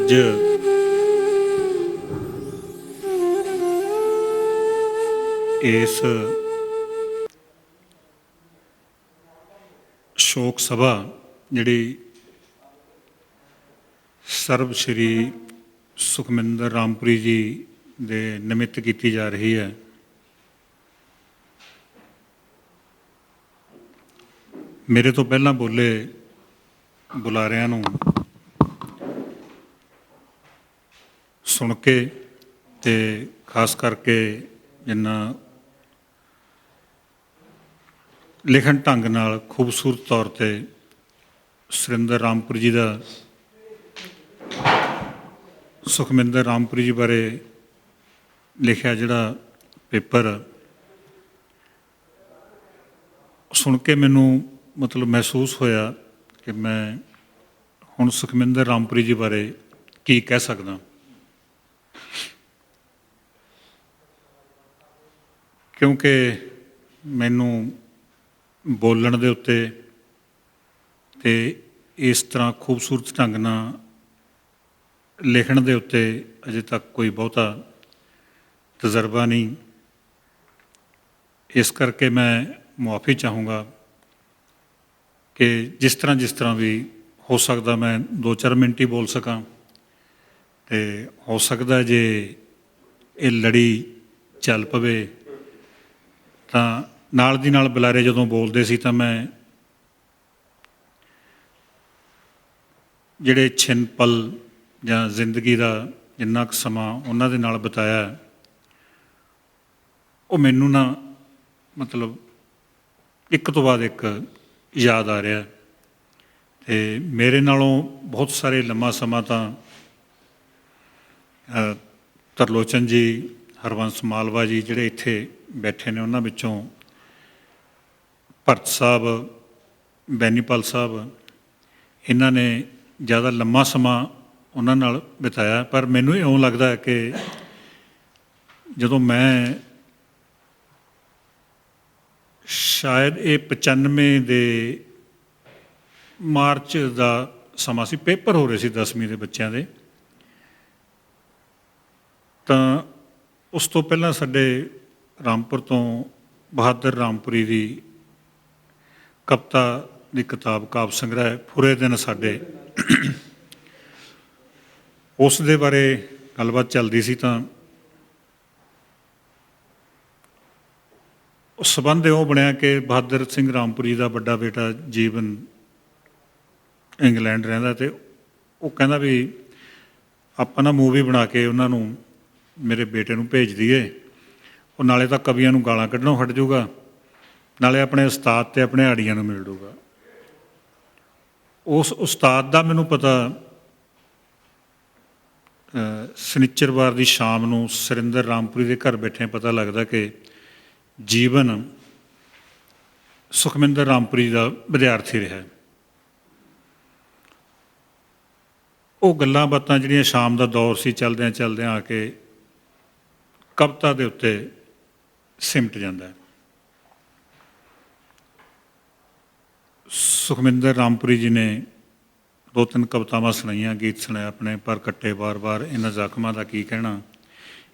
ਅੱਜ ਇਸ ਸ਼ੋਕ ਸਭਾ ਜਿਹੜੀ ਸਰਬ ਸ਼੍ਰੀ ਸੁਖਮਿੰਦਰ ਰਾਮਪੁਰੀ ਜੀ ਦੇ ਨਿਮਿਤ ਕੀਤੀ ਜਾ ਰਹੀ ਹੈ, ਮੇਰੇ ਤੋਂ ਪਹਿਲਾਂ ਬੋਲੇ ਬੁਲਾਰਿਆਂ ਨੂੰ ਸੁਣ ਕੇ ਤੇ ਖਾਸ ਕਰਕੇ ਜਿੰਨਾ ਲਿਖਣ ਢੰਗ ਨਾਲ ਖੂਬਸੂਰਤ ਤੌਰ 'ਤੇ ਸੁਰਿੰਦਰ ਰਾਮਪੁਰੀ ਜੀ ਦਾ ਸੁਖਮਿੰਦਰ ਰਾਮਪੁਰੀ ਜੀ ਬਾਰੇ ਲਿਖਿਆ ਜਿਹੜਾ ਪੇਪਰ ਸੁਣ ਕੇ ਮੈਨੂੰ ਮਤਲਬ ਮਹਿਸੂਸ ਹੋਇਆ ਕਿ ਮੈਂ ਹੁਣ ਸੁਖਮਿੰਦਰ ਰਾਮਪੁਰੀ ਜੀ ਬਾਰੇ ਕੀ ਕਹਿ ਸਕਦਾ। ਕਿਉਂਕਿ ਮੈਨੂੰ ਬੋਲਣ ਦੇ ਉੱਤੇ ਤੇ ਇਸ ਤਰ੍ਹਾਂ ਖੂਬਸੂਰਤ ਢੰਗ ਨਾਲ ਲਿਖਣ ਦੇ ਉੱਤੇ ਅਜੇ ਤੱਕ ਕੋਈ ਬਹੁਤਾ ਤਜਰਬਾ ਨਹੀਂ। ਇਸ ਕਰਕੇ ਮੈਂ ਮੁਆਫੀ ਚਾਹੂੰਗਾ ਕਿ ਜਿਸ ਤਰ੍ਹਾਂ ਵੀ ਹੋ ਸਕਦਾ ਮੈਂ 2-4 ਮਿੰਟ ਹੀ ਬੋਲ ਸਕਾਂ, ਤੇ ਹੋ ਸਕਦਾ ਜੇ ਇਹ ਲੜੀ ਚੱਲ ਪਵੇ ਤਾਂ ਨਾਲ ਦੀ ਨਾਲ ਬੁਲਾਰੇ ਜਦੋਂ ਬੋਲਦੇ ਸੀ ਤਾਂ ਮੈਂ ਜਿਹੜੇ ਛਿਨ ਪਲ ਜਾਂ ਜ਼ਿੰਦਗੀ ਦਾ ਜਿੰਨਾ ਕੁ ਸਮਾਂ ਉਹਨਾਂ ਦੇ ਨਾਲ ਬਿਤਾਇਆ ਉਹ ਮੈਨੂੰ ਨਾ ਮਤਲਬ ਇੱਕ ਤੋਂ ਬਾਅਦ ਇੱਕ ਯਾਦ ਆ ਰਿਹਾ। ਅਤੇ ਮੇਰੇ ਨਾਲੋਂ ਬਹੁਤ ਸਾਰੇ ਲੰਮਾ ਸਮਾਂ ਤਾਂ ਤਰਲੋਚਨ ਜੀ, ਹਰਬੰਸ ਮਾਲਵਾ ਜੀ ਜਿਹੜੇ ਇੱਥੇ ਬੈਠੇ ਨੇ, ਉਹਨਾਂ ਵਿੱਚੋਂ ਭਰਤ ਸਾਹਿਬ, ਬੈਨੀਪਾਲ ਸਾਹਿਬ, ਇਹਨਾਂ ਨੇ ਜ਼ਿਆਦਾ ਲੰਮਾ ਸਮਾਂ ਉਹਨਾਂ ਨਾਲ ਬਿਤਾਇਆ। ਪਰ ਮੈਨੂੰ ਇਉਂ ਲੱਗਦਾ ਕਿ ਜਦੋਂ ਮੈਂ ਸ਼ਾਇਦ ਇਹ 95 ਦੇ ਮਾਰਚ ਦਾ ਸਮਾਂ ਸੀ, ਪੇਪਰ ਹੋ ਰਹੇ ਸੀ 10ਵੀਂ ਦੇ ਬੱਚਿਆਂ ਦੇ, ਤਾਂ ਉਸ ਤੋਂ ਪਹਿਲਾਂ ਸਾਡੇ ਰਾਮਪੁਰ ਤੋਂ ਬਹਾਦਰ ਰਾਮਪੁਰੀ ਦੀ ਕਵਿਤਾ ਦੀ ਕਿਤਾਬ ਕਾਵਿ ਸੰਗ੍ਰਹਿ ਫੁਰੇ ਦਿਨ ਸਾਡੇ, ਉਸ ਦੇ ਬਾਰੇ ਗੱਲਬਾਤ ਚੱਲਦੀ ਸੀ। ਤਾਂ ਉਸ ਸੰਬੰਧ ਉਹ ਬਣਿਆ ਕਿ ਬਹਾਦਰ ਸਿੰਘ ਰਾਮਪੁਰੀ ਦਾ ਵੱਡਾ ਬੇਟਾ ਜੀਵਨ ਇੰਗਲੈਂਡ ਰਹਿੰਦਾ, ਅਤੇ ਉਹ ਕਹਿੰਦਾ ਵੀ ਆਪਾਂ ਨਾ ਮੂਵੀ ਬਣਾ ਕੇ ਉਹਨਾਂ ਨੂੰ, ਮੇਰੇ ਬੇਟੇ ਨੂੰ ਭੇਜ ਦਈਏ, ਉਹ ਨਾਲੇ ਤਾਂ ਕਵੀਆਂ ਨੂੰ ਗਾਲਾਂ ਕੱਢਣੋਂ ਹਟ ਜਾਊਗਾ, ਨਾਲੇ ਆਪਣੇ ਉਸਤਾਦ ਅਤੇ ਆਪਣੇ ਆੜੀਆਂ ਨੂੰ ਮਿਲ ਜਾਊਗਾ। ਉਸ ਉਸਤਾਦ ਦਾ ਮੈਨੂੰ ਪਤਾ ਸ਼ਨਿਚਰਵਾਰ ਦੀ ਸ਼ਾਮ ਨੂੰ ਸੁਰਿੰਦਰ ਰਾਮਪੁਰੀ ਦੇ ਘਰ ਬੈਠੇ ਪਤਾ ਲੱਗਦਾ ਕਿ ਜੀਵਨ ਸੁਖਮਿੰਦਰ ਰਾਮਪੁਰੀ ਦਾ ਵਿਦਿਆਰਥੀ ਰਿਹਾ। ਉਹ ਗੱਲਾਂ ਬਾਤਾਂ ਜਿਹੜੀਆਂ ਸ਼ਾਮ ਦਾ ਦੌਰ ਸੀ, ਚਲਦਿਆਂ ਚਲਦਿਆਂ ਆ ਕੇ ਕਵਿਤਾ ਦੇ ਉੱਤੇ ਸਿਮਟ ਜਾਂਦਾ। ਸੁਖਮਿੰਦਰ ਰਾਮਪੁਰੀ ਜੀ ਨੇ 2-3 ਕਵਿਤਾਵਾਂ ਸੁਣਾਈਆਂ, ਗੀਤ ਸੁਣਾਇਆ ਆਪਣੇ, ਪਰ ਕੱਟੇ ਵਾਰ-ਵਾਰ ਇਹਨਾਂ ਜ਼ਖਮਾਂ ਦਾ ਕੀ ਕਹਿਣਾ,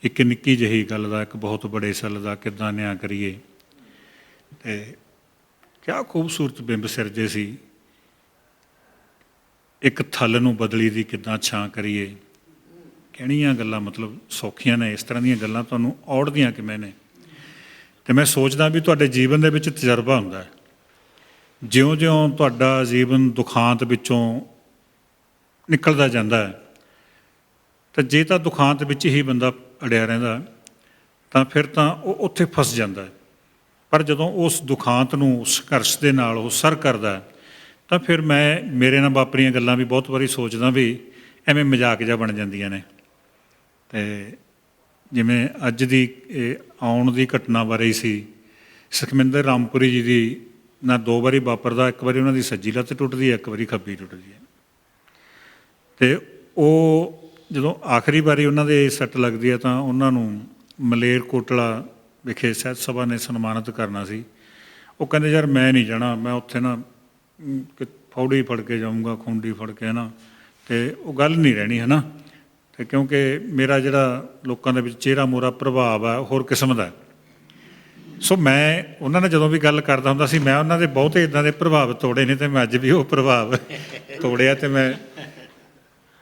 ਇੱਕ ਨਿੱਕੀ ਜਿਹੀ ਗੱਲ ਦਾ ਇੱਕ ਬਹੁਤ ਬੜੇ ਸੱਲ ਦਾ ਕਿੱਦਾਂ ਨਿਆਂ ਕਰੀਏ, ਅਤੇ ਕਿਆ ਖੂਬਸੂਰਤ ਬਿੰਬ ਸਿਰਜੇ ਸੀ, ਇੱਕ ਥਲ ਨੂੰ ਬਦਲੀ ਦੀ ਕਿੱਦਾਂ ਛਾਂ ਕਰੀਏ। ਕਹਿਣੀਆਂ ਗੱਲਾਂ ਮਤਲਬ ਸੌਖੀਆਂ ਨੇ, ਇਸ ਤਰ੍ਹਾਂ ਦੀਆਂ ਗੱਲਾਂ ਤੁਹਾਨੂੰ ਔੜਦੀਆਂ ਕਿਵੇਂ ਨੇ। ਅਤੇ ਮੈਂ ਸੋਚਦਾ ਵੀ ਤੁਹਾਡੇ ਜੀਵਨ ਦੇ ਵਿੱਚ ਤਜਰਬਾ ਹੁੰਦਾ ਹੈ, ਜਿਉਂ-ਜਿਉਂ ਤੁਹਾਡਾ ਜੀਵਨ ਦੁਖਾਂਤ ਵਿੱਚੋਂ ਨਿਕਲਦਾ ਜਾਂਦਾ ਹੈ, ਤਾਂ ਜੇ ਤਾਂ ਦੁਖਾਂਤ ਵਿੱਚ ਹੀ ਬੰਦਾ ਅੜਿਆ ਰਹਿੰਦਾ ਤਾਂ ਫਿਰ ਤਾਂ ਉਹ ਉੱਥੇ ਫਸ ਜਾਂਦਾ। ਪਰ ਜਦੋਂ ਉਸ ਦੁਖਾਂਤ ਨੂੰ ਸੰਘਰਸ਼ ਦੇ ਨਾਲ ਉਹ ਸਰ ਕਰਦਾ ਤਾਂ ਫਿਰ ਮੈਂ ਮੇਰੇ ਨਾਲ ਵਾਪਰੀਆਂ ਗੱਲਾਂ ਵੀ ਬਹੁਤ ਵਾਰੀ ਸੋਚਦਾ ਵੀ ਐਵੇਂ ਮਜ਼ਾਕ ਜਿਹਾ ਬਣ ਜਾਂਦੀਆਂ ਨੇ। ਅਤੇ ਜਿਵੇਂ ਅੱਜ ਦੀ ਆਉਣ ਦੀ ਘਟਨਾ ਬਾਰੇ ਹੀ ਸੀ, ਸੁਖਮਿੰਦਰ ਰਾਮਪੁਰੀ ਜੀ ਦੀ ਨਾ 2 ਵਾਰੀ ਵਾਪਰਦਾ, ਇੱਕ ਵਾਰੀ ਉਹਨਾਂ ਦੀ ਸੱਜੀ ਲੱਤ ਟੁੱਟਦੀ ਹੈ, ਇੱਕ ਵਾਰੀ ਖੱਬੀ ਟੁੱਟਦੀ ਹੈ। ਅਤੇ ਉਹ ਜਦੋਂ ਆਖਰੀ ਵਾਰੀ ਉਹਨਾਂ ਦੇ ਸੱਟ ਲੱਗਦੀ ਹੈ ਤਾਂ ਉਹਨਾਂ ਨੂੰ ਮਲੇਰਕੋਟਲਾ ਵਿਖੇ ਸਾਹਿਤ ਸਭਾ ਨੇ ਸਨਮਾਨਿਤ ਕਰਨਾ ਸੀ। ਉਹ ਕਹਿੰਦੇ ਯਾਰ ਮੈਂ ਨਹੀਂ ਜਾਣਾ, ਮੈਂ ਉੱਥੇ ਨਾ ਫੌੜੀ ਫੜ ਕੇ ਜਾਊਂਗਾ, ਖੂੰਡੀ ਫੜ ਕੇ, ਹੈ ਨਾ, ਅਤੇ ਉਹ ਗੱਲ ਨਹੀਂ ਰਹਿਣੀ, ਹੈ ਨਾ। ਤੇ ਕਿਉਂਕਿ ਮੇਰਾ ਜਿਹੜਾ ਲੋਕਾਂ ਦੇ ਵਿੱਚ ਚਿਹਰਾ ਮੋਰਾ ਪ੍ਰਭਾਵ ਆ ਹੋਰ ਕਿਸਮ ਦਾ। ਸੋ ਮੈਂ ਉਹਨਾਂ ਨਾਲ ਜਦੋਂ ਵੀ ਗੱਲ ਕਰਦਾ ਹੁੰਦਾ ਸੀ, ਮੈਂ ਉਹਨਾਂ ਦੇ ਬਹੁਤੇ ਇੱਦਾਂ ਦੇ ਪ੍ਰਭਾਵ ਤੋੜੇ ਨੇ, ਤੇ ਮੈਂ ਅੱਜ ਵੀ ਉਹ ਪ੍ਰਭਾਵ ਤੋੜਿਆ ਤੇ ਮੈਂ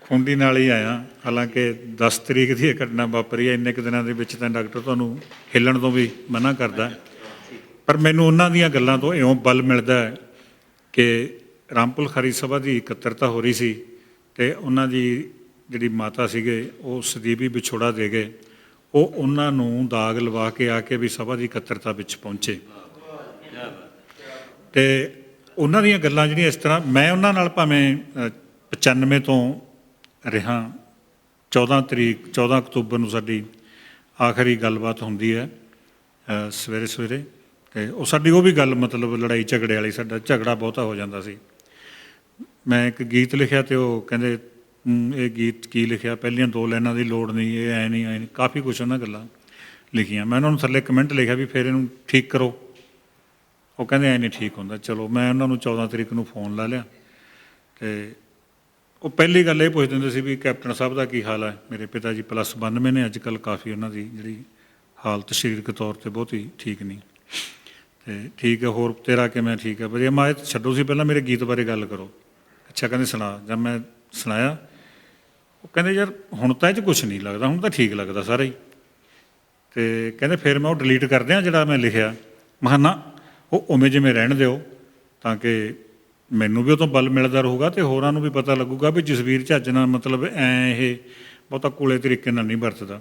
ਖੁੰਡੀ ਨਾਲ ਹੀ ਆਇਆ। ਹਾਲਾਂਕਿ 10 ਤਰੀਕ ਦੀ ਇਹ ਘਟਨਾ ਵਾਪਰੀ ਹੈ, ਇੰਨੇ ਕੁ ਦਿਨਾਂ ਦੇ ਵਿੱਚ ਤਾਂ ਡਾਕਟਰ ਤੁਹਾਨੂੰ ਹਿੱਲਣ ਤੋਂ ਵੀ ਮਨਾ ਕਰਦਾ, ਪਰ ਮੈਨੂੰ ਉਹਨਾਂ ਦੀਆਂ ਗੱਲਾਂ ਤੋਂ ਇਉਂ ਬਲ ਮਿਲਦਾ ਹੈ ਕਿ ਰਾਮਪੁਰ ਖਾਰੀ ਸਭਾ ਦੀ ਇਕੱਤਰਤਾ ਹੋ ਰਹੀ ਸੀ ਤੇ ਉਹਨਾਂ ਦੀ ਜਿਹੜੀ ਮਾਤਾ ਸੀਗੇ ਉਹ ਸਦੀਵੀ ਵਿਛੋੜਾ ਦੇ ਗਏ। ਉਹ ਉਹਨਾਂ ਨੂੰ ਦਾਗ ਲਵਾ ਕੇ ਆ ਕੇ ਵੀ ਸਭਾ ਦੀ ਇਕੱਤਰਤਾ ਵਿੱਚ ਪਹੁੰਚੇ ਤੇ ਉਹਨਾਂ ਦੀਆਂ ਗੱਲਾਂ ਜਿਹੜੀਆਂ ਇਸ ਤਰ੍ਹਾਂ, ਮੈਂ ਉਹਨਾਂ ਨਾਲ ਭਾਵੇਂ 95 ਤੋਂ ਰਿਹਾ, 14 ਅਕਤੂਬਰ ਨੂੰ ਸਾਡੀ ਆਖਰੀ ਗੱਲਬਾਤ ਹੁੰਦੀ ਹੈ ਸਵੇਰੇ ਸਵੇਰੇ, ਤੇ ਉਹ ਸਾਡੀ ਉਹ ਵੀ ਗੱਲ ਮਤਲਬ ਲੜਾਈ ਝਗੜੇ ਵਾਲੀ, ਸਾਡਾ ਝਗੜਾ ਬਹੁਤਾ ਹੋ ਜਾਂਦਾ ਸੀ। ਮੈਂ ਇੱਕ ਗੀਤ ਲਿਖਿਆ ਤੇ ਉਹ ਕਹਿੰਦੇ ਇਹ ਗੀਤ ਕੀ ਲਿਖਿਆ, ਪਹਿਲੀਆਂ 2 ਲਾਈਨਾਂ ਦੀ ਲੋੜ ਨਹੀਂ, ਇਹ ਐ ਨਹੀਂ, ਕਾਫੀ ਕੁਛ ਉਹਨਾਂ ਗੱਲਾਂ ਲਿਖੀਆਂ। ਮੈਂ ਉਹਨਾਂ ਨੂੰ ਥੱਲੇ ਕਮੈਂਟ ਲਿਖਿਆ ਵੀ ਫਿਰ ਇਹਨੂੰ ਠੀਕ ਕਰੋ। ਉਹ ਕਹਿੰਦੇ ਐ ਨਹੀਂ ਠੀਕ ਹੁੰਦਾ। ਚਲੋ ਮੈਂ ਉਹਨਾਂ ਨੂੰ 14 ਤਰੀਕ ਨੂੰ ਫੋਨ ਲਾ ਲਿਆ ਤੇ ਉਹ ਪਹਿਲੀ ਗੱਲ ਇਹ ਪੁੱਛਦੇ ਹੁੰਦੇ ਸੀ ਵੀ ਕੈਪਟਨ ਸਾਹਿਬ ਦਾ ਕੀ ਹਾਲ ਹੈ। ਮੇਰੇ ਪਿਤਾ ਜੀ +92 ਨੇ ਅੱਜ ਕੱਲ੍ਹ, ਕਾਫੀ ਉਹਨਾਂ ਦੀ ਜਿਹੜੀ ਹਾਲਤ ਸਰੀਰਕ ਤੌਰ 'ਤੇ ਬਹੁਤੀ ਠੀਕ ਨਹੀਂ। ਤੇ ਠੀਕ ਹੈ, ਹੋਰ ਤੇਰਾ ਕਿਵੇਂ? ਠੀਕ ਹੈ, ਵਧੀਆ। ਮੈਂ ਛੱਡੋ ਸੀ, ਪਹਿਲਾਂ ਮੇਰੇ ਗੀਤ ਬਾਰੇ ਗੱਲ ਕਰੋ। ਅੱਛਾ, ਕਹਿੰਦੇ ਸੁਣਾ। ਜਦ ਮੈਂ ਸੁਣਾਇਆ, ਉਹ ਕਹਿੰਦੇ ਯਾਰ ਹੁਣ ਤਾਂ ਇਹ 'ਚ ਕੁਛ ਨਹੀਂ ਲੱਗਦਾ, ਹੁਣ ਤਾਂ ਠੀਕ ਲੱਗਦਾ ਸਾਰਾ ਹੀ। ਅਤੇ ਕਹਿੰਦੇ ਫਿਰ ਮੈਂ ਉਹ ਡਿਲੀਟ ਕਰ ਦਿਆਂ ਜਿਹੜਾ ਮੈਂ ਲਿਖਿਆ। ਮੈਂ ਕਿਹਾ ਨਾ, ਉਹ ਉਵੇਂ ਜਿਵੇਂ ਰਹਿਣ ਦਿਓ ਤਾਂ ਕਿ ਮੈਨੂੰ ਵੀ ਉਹ ਤੋਂ ਬਲ ਮਿਲਦਾ ਰਹੂਗਾ ਅਤੇ ਹੋਰਾਂ ਨੂੰ ਵੀ ਪਤਾ ਲੱਗੂਗਾ ਵੀ ਜਸਵੀਰ ਝੱਜ ਨਾਲ ਮਤਲਬ ਇਹ ਬਹੁਤਾ ਕੋਲੇ ਤਰੀਕੇ ਨਾਲ ਨਹੀਂ ਵਰਤਦਾ।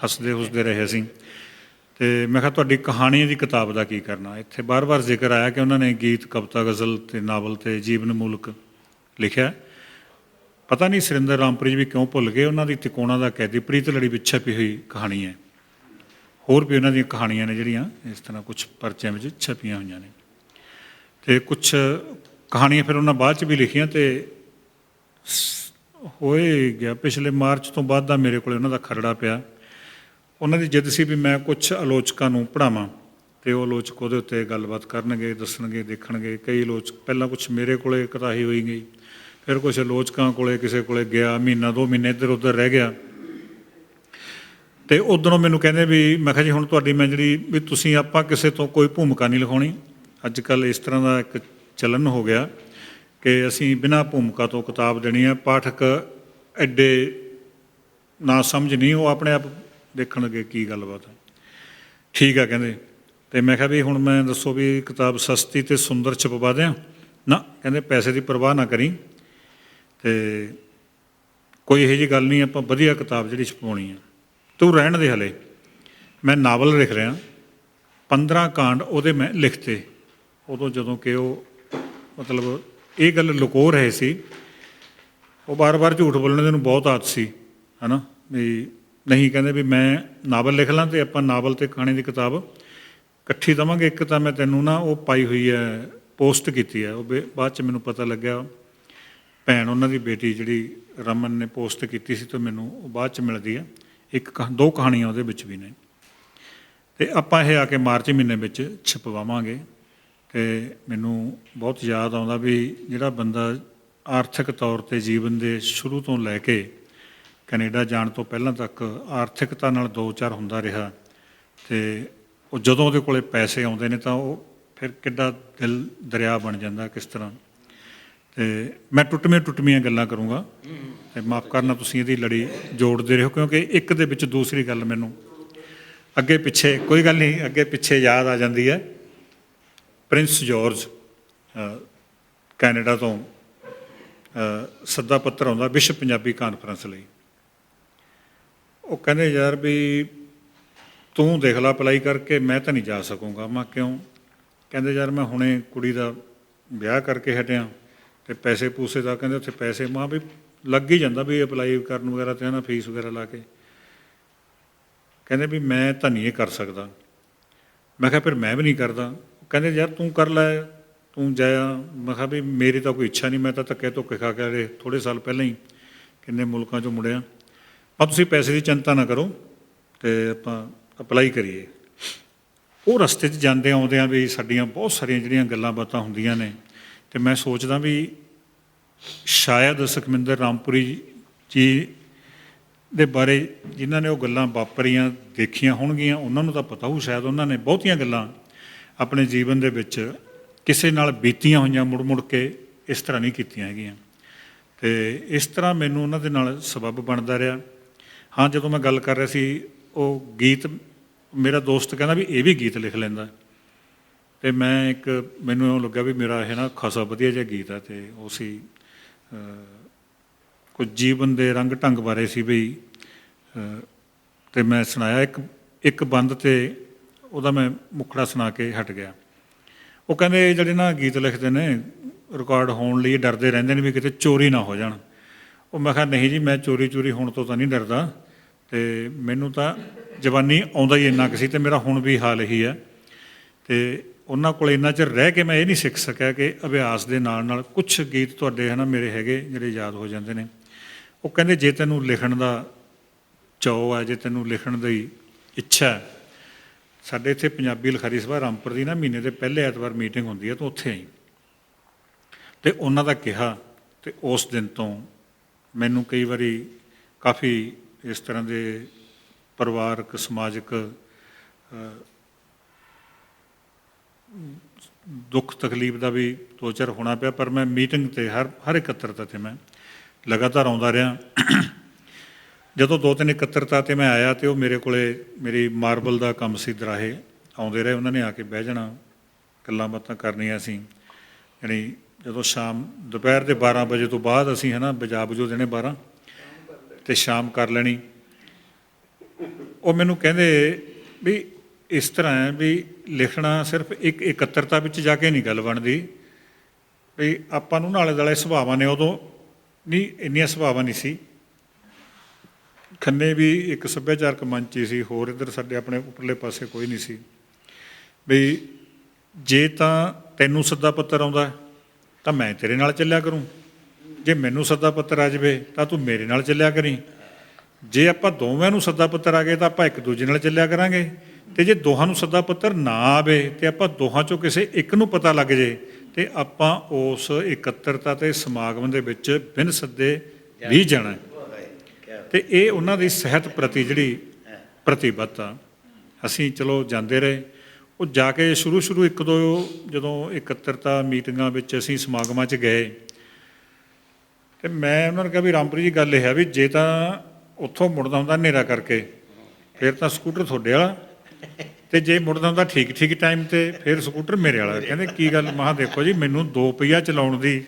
ਹੱਸਦੇ ਹੁੱਸਦੇ ਰਹੇ ਅਸੀਂ। ਅਤੇ ਮੈਂ ਕਿਹਾ ਤੁਹਾਡੀ ਕਹਾਣੀ ਦੀ ਕਿਤਾਬ ਦਾ ਕੀ ਕਰਨਾ। ਇੱਥੇ ਬਾਰ-ਬਾਰ ਜ਼ਿਕਰ ਆਇਆ ਕਿ ਉਹਨਾਂ ਨੇ ਗੀਤ, ਕਵਿਤਾ, ਗਜ਼ਲ ਅਤੇ ਨਾਵਲ ਅਤੇ ਜੀਵਨ ਮੂਲਕ ਲਿਖਿਆ। ਪਤਾ ਨਹੀਂ ਸੁਰਿੰਦਰ ਰਾਮਪੁਰੀ ਜੀ ਵੀ ਕਿਉਂ ਭੁੱਲ ਗਏ। ਉਹਨਾਂ ਦੀ ਤਿਕੋਣਾ ਦਾ ਕੈਦੀ, ਪ੍ਰੀਤ ਲੜੀ ਵਿੱਚ ਛਪੀ ਹੋਈ ਕਹਾਣੀ ਹੈ। ਹੋਰ ਵੀ ਉਹਨਾਂ ਦੀਆਂ ਕਹਾਣੀਆਂ ਨੇ ਜਿਹੜੀਆਂ ਇਸ ਤਰ੍ਹਾਂ ਕੁਛ ਪਰਚਿਆਂ ਵਿੱਚ ਛਪੀਆਂ ਹੋਈਆਂ ਨੇ, ਅਤੇ ਕੁਛ ਕਹਾਣੀਆਂ ਫਿਰ ਉਹਨਾਂ ਬਾਅਦ 'ਚ ਵੀ ਲਿਖੀਆਂ। ਅਤੇ ਹੋਏ ਗਿਆ ਪਿਛਲੇ ਮਾਰਚ ਤੋਂ ਬਾਅਦ ਦਾ ਮੇਰੇ ਕੋਲ ਉਹਨਾਂ ਦਾ ਖਰੜਾ ਪਿਆ। ਉਹਨਾਂ ਦੀ ਜਿੱਦ ਸੀ ਵੀ ਮੈਂ ਕੁਛ ਆਲੋਚਕਾਂ ਨੂੰ ਪੜ੍ਹਾਵਾਂ ਅਤੇ ਉਹ ਆਲੋਚਕ ਉਹਦੇ ਉੱਤੇ ਗੱਲਬਾਤ ਕਰਨਗੇ, ਦੱਸਣਗੇ, ਦੇਖਣਗੇ। ਕਈ ਆਲੋਚਕ ਪਹਿਲਾਂ ਕੁਛ ਮੇਰੇ ਕੋਲ ਕਤਾਹੀ ਹੋਈ ਗਈ, ਫਿਰ ਕੁਛ ਆਲੋਚਕਾਂ ਕੋਲ ਕਿਸੇ ਕੋਲ ਗਿਆ, ਮਹੀਨਾ 2 ਮਹੀਨੇ ਇੱਧਰ ਉੱਧਰ ਰਹਿ ਗਿਆ। ਅਤੇ ਉੱਧਰੋਂ ਮੈਨੂੰ ਕਹਿੰਦੇ ਵੀ, ਮੈਂ ਕਿਹਾ ਜੀ ਹੁਣ ਤੁਹਾਡੀ ਮੈਂ ਜਿਹੜੀ ਵੀ ਤੁਸੀਂ ਆਪਾਂ ਕਿਸੇ ਤੋਂ ਕੋਈ ਭੂਮਿਕਾ ਨਹੀਂ ਲਿਖਾਉਣੀ। ਅੱਜ ਕੱਲ੍ਹ ਇਸ ਤਰ੍ਹਾਂ ਦਾ ਇੱਕ ਚਲਨ ਹੋ ਗਿਆ ਕਿ ਅਸੀਂ ਬਿਨਾਂ ਭੂਮਿਕਾ ਤੋਂ ਕਿਤਾਬ ਦੇਣੀ ਹੈ। ਪਾਠਕ ਐਡੇ ਨਾ ਸਮਝ ਨਹੀਂ, ਉਹ ਆਪਣੇ ਆਪ ਦੇਖਣ ਲੱਗੇ ਕੀ ਗੱਲਬਾਤ ਹੈ। ਠੀਕ ਆ ਕਹਿੰਦੇ। ਅਤੇ ਮੈਂ ਕਿਹਾ ਵੀ ਹੁਣ ਮੈਂ ਦੱਸੋ ਵੀ ਕਿਤਾਬ ਸਸਤੀ ਅਤੇ ਸੁੰਦਰ ਛਪਵਾ ਦਿਆਂ? ਨਾ, ਕਹਿੰਦੇ ਪੈਸੇ ਦੀ ਪਰਵਾਹ ਨਾ ਕਰੀ, ਅਤੇ ਕੋਈ ਇਹੋ ਜਿਹੀ ਗੱਲ ਨਹੀਂ, ਆਪਾਂ ਵਧੀਆ ਕਿਤਾਬ ਜਿਹੜੀ ਛਪਵਾਉਣੀ ਹੈ, ਤੂੰ ਰਹਿਣ ਦੇ। ਹਲੇ ਮੈਂ ਨਾਵਲ ਲਿਖ ਰਿਹਾ, 15 ਕਾਂਡ ਉਹਦੇ ਮੈਂ ਲਿਖਤੇ। ਉਦੋਂ ਜਦੋਂ ਕਿ ਉਹ ਮਤਲਬ ਇਹ ਗੱਲ ਲੁਕੋ ਰਹੇ ਸੀ। ਉਹ ਵਾਰ-ਵਾਰ ਝੂਠ ਬੋਲਣ ਦੇ ਨੂੰ ਬਹੁਤ ਆਦਤ ਸੀ, ਹੈ ਨਾ, ਵੀ ਨਹੀਂ ਕਹਿੰਦੇ ਵੀ ਮੈਂ ਨਾਵਲ ਲਿਖ ਲਾਂ ਅਤੇ ਆਪਾਂ ਨਾਵਲ ਅਤੇ ਕਹਾਣੀ ਦੀ ਕਿਤਾਬ ਇਕੱਠੀ ਦੇਵਾਂਗੇ। ਇੱਕ ਤਾਂ ਮੈਂ ਤੈਨੂੰ ਨਾ ਉਹ ਪਾਈ ਹੋਈ ਹੈ, ਪੋਸਟ ਕੀਤੀ ਹੈ, ਉਹ ਬਾਅਦ 'ਚ ਮੈਨੂੰ ਪਤਾ ਲੱਗਿਆ ਭੈਣ ਉਹਨਾਂ ਦੀ ਬੇਟੀ ਜਿਹੜੀ ਰਮਨ ਨੇ ਪੋਸਟ ਕੀਤੀ ਸੀ, ਅਤੇ ਮੈਨੂੰ ਉਹ ਬਾਅਦ 'ਚ ਮਿਲਦੀ ਹੈ। 2 ਕਹਾਣੀਆਂ ਉਹਦੇ ਵਿੱਚ ਵੀ ਨੇ, ਅਤੇ ਆਪਾਂ ਇਹ ਆ ਕੇ ਮਾਰਚ ਮਹੀਨੇ ਵਿੱਚ ਛਪਵਾਵਾਂਗੇ। ਅਤੇ ਮੈਨੂੰ ਬਹੁਤ ਯਾਦ ਆਉਂਦਾ ਵੀ ਜਿਹੜਾ ਬੰਦਾ ਆਰਥਿਕ ਤੌਰ 'ਤੇ ਜੀਵਨ ਦੇ ਸ਼ੁਰੂ ਤੋਂ ਲੈ ਕੇ ਕੈਨੇਡਾ ਜਾਣ ਤੋਂ ਪਹਿਲਾਂ ਤੱਕ ਆਰਥਿਕਤਾ ਨਾਲ 2-4 ਹੁੰਦਾ ਰਿਹਾ, ਅਤੇ ਉਹ ਜਦੋਂ ਉਹਦੇ ਕੋਲ ਪੈਸੇ ਆਉਂਦੇ ਨੇ ਤਾਂ ਉਹ ਫਿਰ ਕਿੱਡਾ ਦਿਲ ਦਰਿਆ ਬਣ ਜਾਂਦਾ ਕਿਸ ਤਰ੍ਹਾਂ। ਅਤੇ ਮੈਂ ਟੁੱਟਵੀਆਂ ਗੱਲਾਂ ਕਰੂੰਗਾ, ਅਤੇ ਮਾਫ਼ ਕਰਨਾ ਤੁਸੀਂ ਇਹਦੀ ਲੜੀ ਜੋੜਦੇ ਰਹੋ, ਕਿਉਂਕਿ ਇੱਕ ਦੇ ਵਿੱਚ ਦੂਸਰੀ ਗੱਲ ਮੈਨੂੰ ਅੱਗੇ ਪਿੱਛੇ, ਕੋਈ ਗੱਲ ਨਹੀਂ, ਅੱਗੇ ਪਿੱਛੇ ਯਾਦ ਆ ਜਾਂਦੀ ਹੈ। ਪ੍ਰਿੰਸ ਜੋਰਜ ਕੈਨੇਡਾ ਤੋਂ ਸੱਦਾ ਪੱਤਰ ਆਉਂਦਾ ਵਿਸ਼ਵ ਪੰਜਾਬੀ ਕਾਨਫਰੰਸ ਲਈ। ਉਹ ਕਹਿੰਦੇ ਯਾਰ ਵੀ ਤੂੰ ਦੇਖ ਲਾ ਅਪਲਾਈ ਕਰਕੇ, ਮੈਂ ਤਾਂ ਨਹੀਂ ਜਾ ਸਕੂੰਗਾ। ਮੈਂ ਕਿਉਂ? ਕਹਿੰਦੇ ਯਾਰ ਮੈਂ ਹੁਣੇ ਕੁੜੀ ਦਾ ਵਿਆਹ ਕਰਕੇ ਹਟਿਆ ਅਤੇ ਪੈਸੇ ਪੂਸੇ ਦਾ ਕਹਿੰਦੇ ਉੱਥੇ ਪੈਸੇ ਮਾਂ ਵੀ ਲੱਗ ਹੀ ਜਾਂਦਾ ਵੀ ਅਪਲਾਈ ਕਰਨ ਵਗੈਰਾ 'ਤੇ ਨਾ ਫੀਸ ਵਗੈਰਾ ਲਾ ਕੇ। ਕਹਿੰਦੇ ਵੀ ਮੈਂ ਤਾਂ ਨਹੀਂ ਇਹ ਕਰ ਸਕਦਾ। ਮੈਂ ਕਿਹਾ ਫਿਰ ਮੈਂ ਵੀ ਨਹੀਂ ਕਰਦਾ। ਕਹਿੰਦੇ ਯਾਰ ਤੂੰ ਕਰ ਲੈ, ਤੂੰ ਜਾਇਆ। ਮੈਂ ਕਿਹਾ ਵੀ ਮੇਰੀ ਤਾਂ ਕੋਈ ਇੱਛਾ ਨਹੀਂ, ਮੈਂ ਤਾਂ ਧੱਕੇ ਧੁੱਕੇ ਖਾ ਕੇ ਥੋੜ੍ਹੇ ਸਾਲ ਪਹਿਲਾਂ ਹੀ ਕਿੰਨੇ ਮੁਲਕਾਂ 'ਚੋਂ ਮੁੜਿਆ। ਪਰ ਤੁਸੀਂ ਪੈਸੇ ਦੀ ਚਿੰਤਾ ਨਾ ਕਰੋ ਅਤੇ ਆਪਾਂ ਅਪਲਾਈ ਕਰੀਏ। ਉਹ ਰਸਤੇ 'ਚ ਜਾਂਦੇ ਆਉਂਦਿਆਂ ਵੀ ਸਾਡੀਆਂ ਬਹੁਤ ਸਾਰੀਆਂ ਜਿਹੜੀਆਂ ਗੱਲਾਂ ਬਾਤਾਂ ਹੁੰਦੀਆਂ ਨੇ, ਅਤੇ ਮੈਂ ਸੋਚਦਾ ਵੀ ਸ਼ਾਇਦ ਸੁਖਮਿੰਦਰ ਰਾਮਪੁਰੀ ਜੀ ਦੇ ਬਾਰੇ ਜਿਨ੍ਹਾਂ ਨੇ ਉਹ ਗੱਲਾਂ ਵਾਪਰੀਆਂ ਦੇਖੀਆਂ ਹੋਣਗੀਆਂ ਉਹਨਾਂ ਨੂੰ ਤਾਂ ਪਤਾ ਹੋਊ, ਸ਼ਾਇਦ ਉਹਨਾਂ ਨੇ ਬਹੁਤੀਆਂ ਗੱਲਾਂ ਆਪਣੇ ਜੀਵਨ ਦੇ ਵਿੱਚ ਕਿਸੇ ਨਾਲ ਬੀਤੀਆਂ ਹੋਈਆਂ ਮੁੜ ਮੁੜ ਕੇ ਇਸ ਤਰ੍ਹਾਂ ਨਹੀਂ ਕੀਤੀਆਂ ਹੈਗੀਆਂ। ਅਤੇ ਇਸ ਤਰ੍ਹਾਂ ਮੈਨੂੰ ਉਹਨਾਂ ਦੇ ਨਾਲ ਸਬੱਬ ਬਣਦਾ ਰਿਹਾ। ਹਾਂ, ਜਦੋਂ ਮੈਂ ਗੱਲ ਕਰ ਰਿਹਾ ਸੀ ਉਹ ਗੀਤ, ਮੇਰਾ ਦੋਸਤ ਕਹਿੰਦਾ ਵੀ ਇਹ ਵੀ ਗੀਤ ਲਿਖ ਲੈਂਦਾ, ਅਤੇ ਮੈਂ ਮੈਨੂੰ ਇਉਂ ਲੱਗਾ ਵੀ ਮੇਰਾ ਇਹ ਨਾ ਖਾਸਾ ਵਧੀਆ ਜਿਹਾ ਗੀਤ ਹੈ। ਅਤੇ ਉਹ ਸੀ ਕੁਝ ਜੀਵਨ ਦੇ ਰੰਗ ਢੰਗ ਬਾਰੇ ਸੀ ਵੀ, ਅਤੇ ਮੈਂ ਸੁਣਾਇਆ ਇੱਕ ਬੰਦ 'ਤੇ ਉਹਦਾ ਮੈਂ ਮੁਖੜਾ ਸੁਣਾ ਕੇ ਹਟ ਗਿਆ। ਉਹ ਕਹਿੰਦੇ ਜਿਹੜੇ ਨਾ ਗੀਤ ਲਿਖਦੇ ਨੇ ਰਿਕਾਰਡ ਹੋਣ ਲਈ ਡਰਦੇ ਰਹਿੰਦੇ ਨੇ ਵੀ ਕਿਤੇ ਚੋਰੀ ਨਾ ਹੋ ਜਾਣ। ਉਹ ਮੈਂ ਕਿਹਾ ਨਹੀਂ ਜੀ, ਮੈਂ ਚੋਰੀ ਹੋਣ ਤੋਂ ਤਾਂ ਨਹੀਂ ਡਰਦਾ, ਅਤੇ ਮੈਨੂੰ ਤਾਂ ਜਵਾਨੀ ਆਉਂਦਾ ਹੀ ਇੰਨਾ ਕੁ ਸੀ, ਅਤੇ ਮੇਰਾ ਹੁਣ ਵੀ ਹਾਲ ਇਹੀ ਹੈ। ਅਤੇ ਉਹਨਾਂ ਕੋਲ ਇੰਨਾ ਚਿਰ ਰਹਿ ਕੇ ਮੈਂ ਇਹ ਨਹੀਂ ਸਿੱਖ ਸਕਿਆ ਕਿ ਅਭਿਆਸ ਦੇ ਨਾਲ ਕੁਛ ਗੀਤ ਤੁਹਾਡੇ ਹੈ ਨਾ ਮੇਰੇ ਹੈਗੇ ਜਿਹੜੇ ਯਾਦ ਹੋ ਜਾਂਦੇ ਨੇ। ਉਹ ਕਹਿੰਦੇ ਜੇ ਤੈਨੂੰ ਲਿਖਣ ਦਾ ਚਾਅ ਹੈ, ਜੇ ਤੈਨੂੰ ਲਿਖਣ ਦੀ ਇੱਛਾ ਹੈ, ਸਾਡੇ ਇੱਥੇ ਪੰਜਾਬੀ ਲਿਖਾਰੀ ਸਭਾ ਰਾਮਪੁਰ ਦੀ ਨਾ ਮਹੀਨੇ ਦੇ ਪਹਿਲੇ ਐਤਵਾਰ ਮੀਟਿੰਗ ਹੁੰਦੀ ਹੈ, ਤੂੰ ਉੱਥੇ ਆਈ। ਅਤੇ ਉਹਨਾਂ ਦਾ ਕਿਹਾ, ਅਤੇ ਉਸ ਦਿਨ ਤੋਂ ਮੈਨੂੰ ਕਈ ਵਾਰੀ ਕਾਫੀ ਇਸ ਤਰ੍ਹਾਂ ਦੇ ਪਰਿਵਾਰਕ ਸਮਾਜਿਕ ਦੁੱਖ ਤਕਲੀਫ ਦਾ ਵੀ ਦੋ ਚਾਰ ਹੋਣਾ ਪਿਆ, ਪਰ ਮੈਂ ਮੀਟਿੰਗ 'ਤੇ ਹਰ ਇਕੱਤਰਤਾ 'ਤੇ ਮੈਂ ਲਗਾਤਾਰ ਆਉਂਦਾ ਰਿਹਾ। ਜਦੋਂ 2-3 ਇਕੱਤਰਤਾ 'ਤੇ ਮੈਂ ਆਇਆ, ਅਤੇ ਉਹ ਮੇਰੇ ਕੋਲ ਮੇਰੀ ਮਾਰਬਲ ਦਾ ਕੰਮ ਸੀ, ਦਰਾਹੇ ਆਉਂਦੇ ਰਹੇ, ਉਹਨਾਂ ਨੇ ਆ ਕੇ ਬਹਿ ਜਾਣਾ, ਗੱਲਾਂ ਬਾਤਾਂ ਕਰਨੀਆਂ ਸੀ। ਯਾਨੀ ਜਦੋਂ ਦੁਪਹਿਰ ਦੇ 12 ਵਜੇ ਤੋਂ ਬਾਅਦ ਅਸੀਂ ਹੈ ਨਾ ਬਜਾ ਬਜੂ ਦੇਣੇ 12, ਅਤੇ ਸ਼ਾਮ ਕਰ ਲੈਣੀ। ਉਹ ਮੈਨੂੰ ਕਹਿੰਦੇ ਵੀ ਇਸ ਤਰ੍ਹਾਂ ਹੈ ਵੀ ਲਿਖਣਾ ਸਿਰਫ ਇੱਕ ਇਕੱਤਰਤਾ ਵਿੱਚ ਜਾ ਕੇ ਨਹੀਂ ਗੱਲ ਬਣਦੀ, ਵੀ ਆਪਾਂ ਨੂੰ ਨਾਲੇ ਦੁਆਲੇ ਸੁਭਾਵਾਂ ਨੇ, ਉਦੋਂ ਨਹੀਂ ਇੰਨੀਆਂ ਸੁਭਾਵਾਂ ਨਹੀਂ ਸੀ। ਖੰਨੇ ਵੀ ਇੱਕ ਸੱਭਿਆਚਾਰਕ ਮੰਚ ਹੀ ਸੀ, ਹੋਰ ਇੱਧਰ ਸਾਡੇ ਆਪਣੇ ਉੱਪਰਲੇ ਪਾਸੇ ਕੋਈ ਨਹੀਂ ਸੀ। ਵੀ ਜੇ ਤਾਂ ਤੈਨੂੰ ਸੱਦਾ ਪੱਤਰ ਆਉਂਦਾ ਤਾਂ ਮੈਂ ਤੇਰੇ ਨਾਲ ਚੱਲਿਆ ਕਰੂੰ, ਜੇ ਮੈਨੂੰ ਸੱਦਾ ਪੱਤਰ ਆ ਜਾਵੇ ਤਾਂ ਤੂੰ ਮੇਰੇ ਨਾਲ ਚੱਲਿਆ ਕਰੀਂ, ਜੇ ਆਪਾਂ ਦੋਵਾਂ ਨੂੰ ਸੱਦਾ ਪੱਤਰ ਆ ਗਏ ਤਾਂ ਆਪਾਂ ਇੱਕ ਦੂਜੇ ਨਾਲ ਚੱਲਿਆ ਕਰਾਂਗੇ, ਅਤੇ ਜੇ ਦੋਹਾਂ ਨੂੰ ਸੱਦਾ ਪੱਤਰ ਨਾ ਆਵੇ ਅਤੇ ਆਪਾਂ ਦੋਹਾਂ 'ਚੋਂ ਕਿਸੇ ਇੱਕ ਨੂੰ ਪਤਾ ਲੱਗ ਜੇ ਅਤੇ ਆਪਾਂ ਉਸ ਇਕੱਤਰਤਾ ਅਤੇ ਸਮਾਗਮ ਦੇ ਵਿੱਚ ਬਿਨ ਸੱਦੇ ਵੀ ਜਾਣਾ। ਅਤੇ ਇਹ ਉਹਨਾਂ ਦੀ ਸਿਹਤ ਪ੍ਰਤੀ ਜਿਹੜੀ ਪ੍ਰਤੀਬੱਧਤਾ, ਅਸੀਂ ਚਲੋ ਜਾਂਦੇ ਰਹੇ। ਉਹ ਜਾ ਕੇ ਸ਼ੁਰੂ 1-2 ਜਦੋਂ ਇਕੱਤਰਤਾ ਮੀਟਿੰਗਾਂ ਵਿੱਚ ਅਸੀਂ ਸਮਾਗਮਾਂ 'ਚ ਗਏ, ਅਤੇ ਮੈਂ ਉਹਨਾਂ ਨੂੰ ਕਿਹਾ ਵੀ ਰਾਮਪੁਰੀ ਜੀ ਗੱਲ ਇਹ ਹੈ ਵੀ ਜੇ ਤਾਂ ਉੱਥੋਂ ਮੁੜਦਾ ਹੁੰਦਾ ਹਨੇਰਾ ਕਰਕੇ ਫਿਰ ਤਾਂ ਸਕੂਟਰ ਤੁਹਾਡੇ ਵਾਲਾ, ਅਤੇ ਜੇ ਮੁੜਦਾ ਹੁੰਦਾ ਠੀਕ ਟਾਈਮ 'ਤੇ ਫਿਰ ਸਕੂਟਰ ਮੇਰੇ ਵਾਲਾ। ਕਹਿੰਦੇ ਕੀ ਗੱਲ? ਮੈਂ ਕਿਹਾ ਦੇਖੋ ਜੀ, ਮੈਨੂੰ 2 ਪਹੀਆ ਚਲਾਉਣ ਦੀ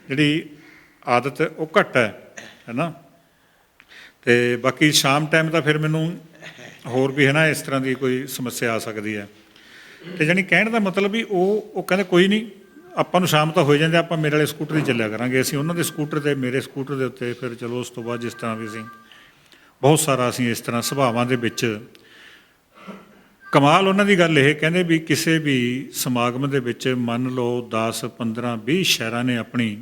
ਜਿਹੜੀ ਆਦਤ ਉਹ ਘੱਟ ਹੈ ਨਾ, ਅਤੇ ਬਾਕੀ ਸ਼ਾਮ ਟਾਈਮ ਤਾਂ ਫਿਰ ਮੈਨੂੰ ਹੋਰ ਵੀ ਹੈ ਨਾ ਇਸ ਤਰ੍ਹਾਂ ਦੀ ਕੋਈ ਸਮੱਸਿਆ ਆ ਸਕਦੀ ਹੈ। ਅਤੇ ਜਾਣੀ ਕਹਿਣ ਦਾ ਮਤਲਬ ਵੀ ਉਹ ਕਹਿੰਦੇ ਕੋਈ ਨਹੀਂ, ਆਪਾਂ ਨੂੰ ਸ਼ਾਮ ਤਾਂ ਹੋ ਜਾਂਦੇ, ਆਪਾਂ ਮੇਰੇ ਵਾਲੇ ਸਕੂਟਰ 'ਤੇ ਚੱਲਿਆ ਕਰਾਂਗੇ। ਅਸੀਂ ਉਹਨਾਂ ਦੇ ਸਕੂਟਰ 'ਤੇ, ਮੇਰੇ ਸਕੂਟਰ ਦੇ ਉੱਤੇ, ਫਿਰ ਚਲੋ ਉਸ ਤੋਂ ਬਾਅਦ ਜਿਸ ਤਰ੍ਹਾਂ ਵੀ ਅਸੀਂ ਬਹੁਤ ਸਾਰਾ ਅਸੀਂ ਇਸ ਤਰ੍ਹਾਂ ਸੁਭਾਵਾਂ ਦੇ ਵਿੱਚ। ਕਮਾਲ ਉਹਨਾਂ ਦੀ ਗੱਲ ਇਹ ਕਹਿੰਦੇ ਵੀ ਕਿਸੇ ਵੀ ਸਮਾਗਮ ਦੇ ਵਿੱਚ ਮੰਨ ਲਓ 10, 15, 20 ਸ਼ਾਇਰਾਂ ਨੇ ਆਪਣੀ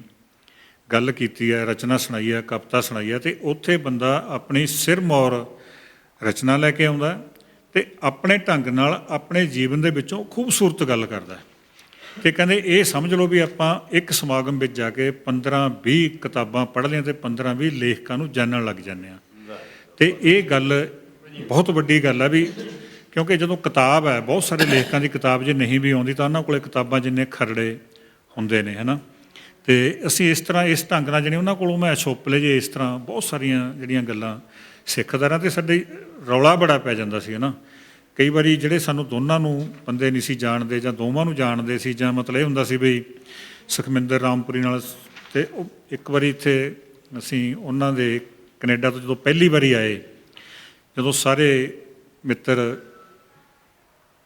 ਗੱਲ ਕੀਤੀ ਹੈ, ਰਚਨਾ ਸੁਣਾਈ ਹੈ, ਕਵਿਤਾ ਸੁਣਾਈ ਹੈ, ਅਤੇ ਉੱਥੇ ਬੰਦਾ ਆਪਣੀ ਸਿਰਮੌਰ ਰਚਨਾ ਲੈ ਕੇ ਆਉਂਦਾ ਅਤੇ ਆਪਣੇ ਢੰਗ ਨਾਲ ਆਪਣੇ ਜੀਵਨ ਦੇ ਵਿੱਚੋਂ ਖੂਬਸੂਰਤ ਗੱਲ ਕਰਦਾ। ਅਤੇ ਕਹਿੰਦੇ ਇਹ ਸਮਝ ਲਓ ਵੀ ਆਪਾਂ ਇੱਕ ਸਮਾਗਮ ਵਿੱਚ ਜਾ ਕੇ 15-20 ਕਿਤਾਬਾਂ ਪੜ੍ਹ ਲਈਆਂ ਅਤੇ 15-20 ਲੇਖਕਾਂ ਨੂੰ ਜਾਣਨ ਲੱਗ ਜਾਂਦੇ ਹਾਂ। ਅਤੇ ਇਹ ਗੱਲ ਬਹੁਤ ਵੱਡੀ ਗੱਲ ਹੈ ਵੀ, ਕਿਉਂਕਿ ਜਦੋਂ ਕਿਤਾਬ ਹੈ, ਬਹੁਤ ਸਾਰੇ ਲੇਖਕਾਂ ਦੀ ਕਿਤਾਬ ਜੇ ਨਹੀਂ ਵੀ ਆਉਂਦੀ ਤਾਂ ਉਹਨਾਂ ਕੋਲ ਕਿਤਾਬਾਂ ਜਿੰਨੇ ਖਰੜੇ ਹੁੰਦੇ ਨੇ ਹੈ ਨਾ। ਅਤੇ ਅਸੀਂ ਇਸ ਤਰ੍ਹਾਂ ਇਸ ਢੰਗ ਨਾਲ ਜਿਹੜੇ ਉਹਨਾਂ ਕੋਲੋਂ ਮੈਂ ਛੋਪਲੇ ਜੇ ਇਸ ਤਰ੍ਹਾਂ ਬਹੁਤ ਸਾਰੀਆਂ ਜਿਹੜੀਆਂ ਗੱਲਾਂ ਸਿੱਖਦਾ ਰਿਹਾ, ਅਤੇ ਸਾਡੇ ਰੌਲਾ ਬੜਾ ਪੈ ਜਾਂਦਾ ਸੀ ਹੈ ਨਾ। ਕਈ ਵਾਰੀ ਜਿਹੜੇ ਸਾਨੂੰ ਦੋਨਾਂ ਨੂੰ ਬੰਦੇ ਨਹੀਂ ਸੀ ਜਾਣਦੇ ਜਾਂ ਦੋਵਾਂ ਨੂੰ ਜਾਣਦੇ ਸੀ, ਜਾਂ ਮਤਲਬ ਇਹ ਹੁੰਦਾ ਸੀ ਵੀ ਸੁਖਮਿੰਦਰ ਰਾਮਪੁਰੀ ਨਾਲ। ਅਤੇ ਉਹ ਇੱਕ ਵਾਰੀ ਇੱਥੇ ਅਸੀਂ ਉਹਨਾਂ ਦੇ ਕੈਨੇਡਾ ਤੋਂ ਜਦੋਂ ਪਹਿਲੀ ਵਾਰੀ ਆਏ, ਜਦੋਂ ਸਾਰੇ ਮਿੱਤਰ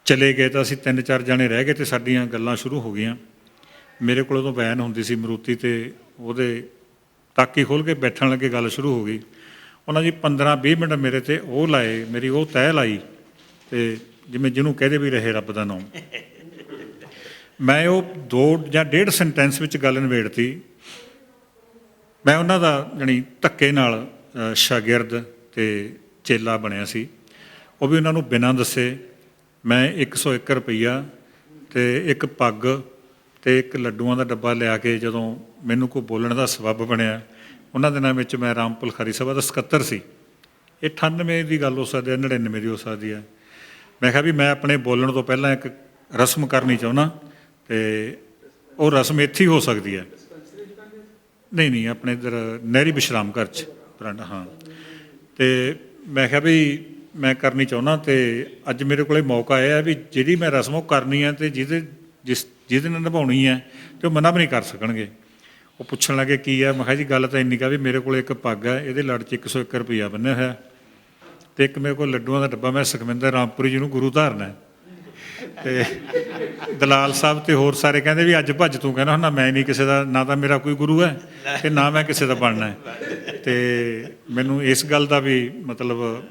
ਚਲੇ ਗਏ ਤਾਂ ਅਸੀਂ 3-4 ਜਣੇ ਰਹਿ ਗਏ, ਅਤੇ ਸਾਡੀਆਂ ਗੱਲਾਂ ਸ਼ੁਰੂ ਹੋ ਗਈਆਂ। ਮੇਰੇ ਕੋਲ ਉਦੋਂ ਵੈਨ ਹੁੰਦੀ ਸੀ ਮਰੂਤੀ, ਅਤੇ ਉਹਦੇ ਤਾਕੀ ਖੋਲ੍ਹ ਕੇ ਬੈਠਣ ਲੱਗੇ ਗੱਲ ਸ਼ੁਰੂ ਹੋ ਗਈ। ਉਹਨਾਂ ਜੀ 15-20 ਮਿੰਟ ਮੇਰੇ 'ਤੇ ਉਹ ਲਾਏ, ਮੇਰੀ ਉਹ ਤਹਿ ਲਾਈ, ਅਤੇ ਜਿਵੇਂ ਜਿਹਨੂੰ ਕਹਦੇ ਵੀ ਰਹੇ ਰੱਬ ਦਾ ਨਾਮ। ਮੈਂ ਉਹ 2 ਜਾਂ 1.5 ਸੈਂਟੈਂਸ ਵਿੱਚ ਗੱਲ ਨਿਬੇੜਤੀ। ਮੈਂ ਉਹਨਾਂ ਦਾ ਜਾਣੀ ਧੱਕੇ ਨਾਲ ਸ਼ਾਗਿਰਦ ਅਤੇ ਚੇਲਾ ਬਣਿਆ ਸੀ। ਉਹ ਵੀ ਉਹਨਾਂ ਨੂੰ ਬਿਨਾਂ ਦੱਸੇ ਮੈਂ 101 ਰੁਪਈਆ ਅਤੇ ਇੱਕ ਪੱਗ ਅਤੇ ਇੱਕ ਲੱਡੂਆਂ ਦਾ ਡੱਬਾ ਲਿਆ ਕੇ, ਜਦੋਂ ਮੈਨੂੰ ਕੋਈ ਬੋਲਣ ਦਾ ਸਬੱਬ ਬਣਿਆ, ਉਹਨਾਂ ਦਿਨਾਂ ਵਿੱਚ ਮੈਂ ਰਾਮਪੁਰ ਲਿਖਾਰੀ ਸਭਾ ਦਾ ਸਕੱਤਰ ਸੀ, ਇਹ 98 ਦੀ ਗੱਲ ਹੋ ਸਕਦੀ ਹੈ, 99 ਦੀ ਹੋ ਸਕਦੀ ਹੈ। ਮੈਂ ਕਿਹਾ ਵੀ ਮੈਂ ਆਪਣੇ ਬੋਲਣ ਤੋਂ ਪਹਿਲਾਂ ਇੱਕ ਰਸਮ ਕਰਨੀ ਚਾਹੁੰਦਾ, ਅਤੇ ਉਹ ਰਸਮ ਇੱਥੇ ਹੀ ਹੋ ਸਕਦੀ ਹੈ। ਨਹੀਂ ਨਹੀਂ, ਆਪਣੇ ਇੱਧਰ ਨਹਿਰੀ ਵਿਸ਼ਰਾਮ ਘਰ 'ਚ ਬਰਾਂਡਾ, ਹਾਂ। ਅਤੇ ਮੈਂ ਕਿਹਾ ਵੀ ਮੈਂ ਕਰਨੀ ਚਾਹੁੰਦਾ, ਅਤੇ ਅੱਜ ਮੇਰੇ ਕੋਲ ਮੌਕਾ ਇਹ ਹੈ ਵੀ ਜਿਹੜੀ ਮੈਂ ਰਸਮ ਉਹ ਕਰਨੀ ਹੈ, ਅਤੇ ਜਿਹਦੇ ਨਾਲ ਨਿਭਾਉਣੀ ਹੈ ਅਤੇ ਉਹ ਮਨਾ ਵੀ ਨਹੀਂ ਕਰ ਸਕਣਗੇ। ਉਹ ਪੁੱਛਣ ਲੱਗੇ ਕੀ ਹੈ, ਮੈਂ ਕਿਹਾ ਜੀ ਗੱਲ ਤਾਂ ਇੰਨੀ ਕਾ ਵੀ ਮੇਰੇ ਕੋਲ ਇੱਕ ਪੱਗ ਹੈ, ਇਹਦੇ ਲੜ 'ਚ 101 ਰੁਪਈਆ ਬੰਨਿਆ ਹੋਇਆ, ਅਤੇ ਇੱਕ ਮੇਰੇ ਕੋਲ ਲੱਡੂਆਂ ਦਾ ਡੱਬਾ, ਮੈਂ ਸੁਖਵਿੰਦਰ ਰਾਮਪੁਰੀ ਜੀ ਨੂੰ ਗੁਰੂ ਧਾਰਨਾ। ਅਤੇ ਦਲਾਲ ਸਾਹਿਬ ਅਤੇ ਹੋਰ ਸਾਰੇ ਕਹਿੰਦੇ ਵੀ ਅੱਜ ਭੱਜ, ਤੂੰ ਕਹਿੰਦਾ ਹੁੰਦਾ ਮੈਂ ਨਹੀਂ ਕਿਸੇ ਦਾ, ਨਾ ਤਾਂ ਮੇਰਾ ਕੋਈ ਗੁਰੂ ਹੈ ਅਤੇ ਨਾ ਮੈਂ ਕਿਸੇ ਦਾ ਬਣਨਾ ਹੈ। ਅਤੇ ਮੈਨੂੰ ਇਸ ਗੱਲ ਦਾ ਵੀ ਮਤਲਬ